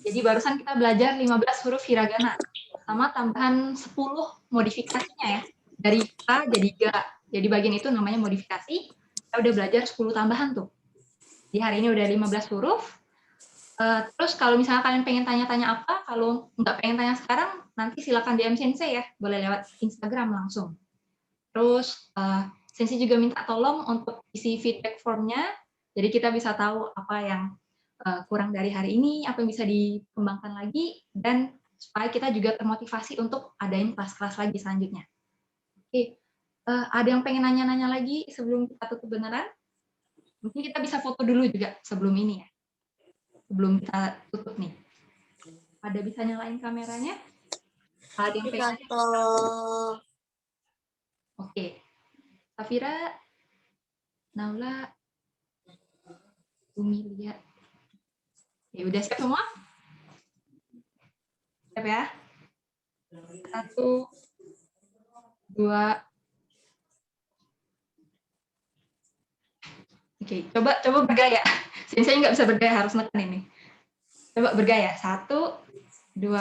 Jadi barusan kita belajar 15 huruf hiragana sama tambahan 10 modifikasinya ya. Dari ka jadi ga. Jadi bagian itu namanya modifikasi. Kita udah belajar 10 tambahan tuh. Di hari ini udah 15 huruf. Terus kalau misalnya kalian pengen tanya-tanya apa, kalau nggak pengen tanya sekarang, nanti silakan DM Sensei ya. Boleh lewat Instagram langsung. Terus Sensei juga minta tolong untuk isi feedback formnya. Jadi kita bisa tahu apa yang kurang dari hari ini, apa yang bisa dikembangkan lagi, dan supaya kita juga termotivasi untuk adain kelas-kelas lagi selanjutnya. Oke, ada yang pengen nanya-nanya lagi sebelum kita tutup beneran? Mungkin kita bisa foto dulu juga sebelum ini ya, sebelum kita tutup nih. Pada bisa nyalain kameranya? Ada yang pengen? Arigato. Oke. Safira, Naula, Umilia. Ya udah siap semua? Siap ya? 1, 2. Oke, coba bergaya. Saya nggak bisa bergaya, harus neken ini. Coba bergaya. 1, 2.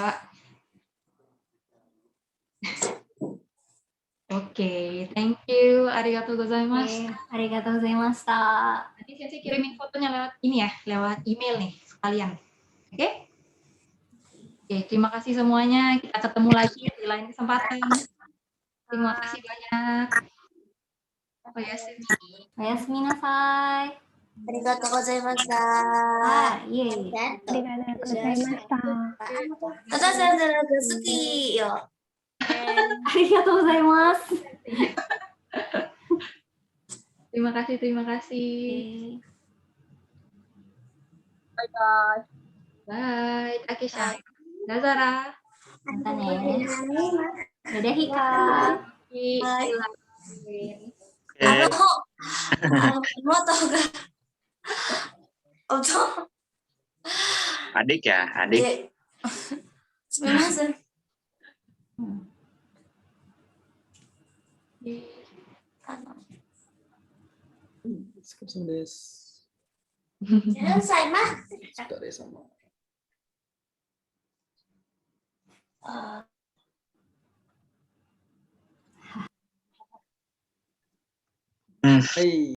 Oke, thank you. Arigatou gozaimasu. Arigatou gozaimashita. Nanti saya kirimin fotonya lewat ini ya, lewat email nih sekalian. Oke? Oke, terima kasih semuanya. Kita ketemu lagi di lain kesempatan. Terima kasih banyak. Oyasumi. Oyasumi nasai. Arigatou gozaimashita. Iya. Arigatou gozaimashita. Watashi wa suki yo. Arigatou gozaimasu. Terima kasih, terima kasih. Bye-bye. Bye, Takesha. Dazara. Mata ne. Dadah Hika. Bye. Oke. 元が、音、Adik ya, adik. すみません。Skip desu. 何歳ま Otsukare-sama. あ Hmm. Hey.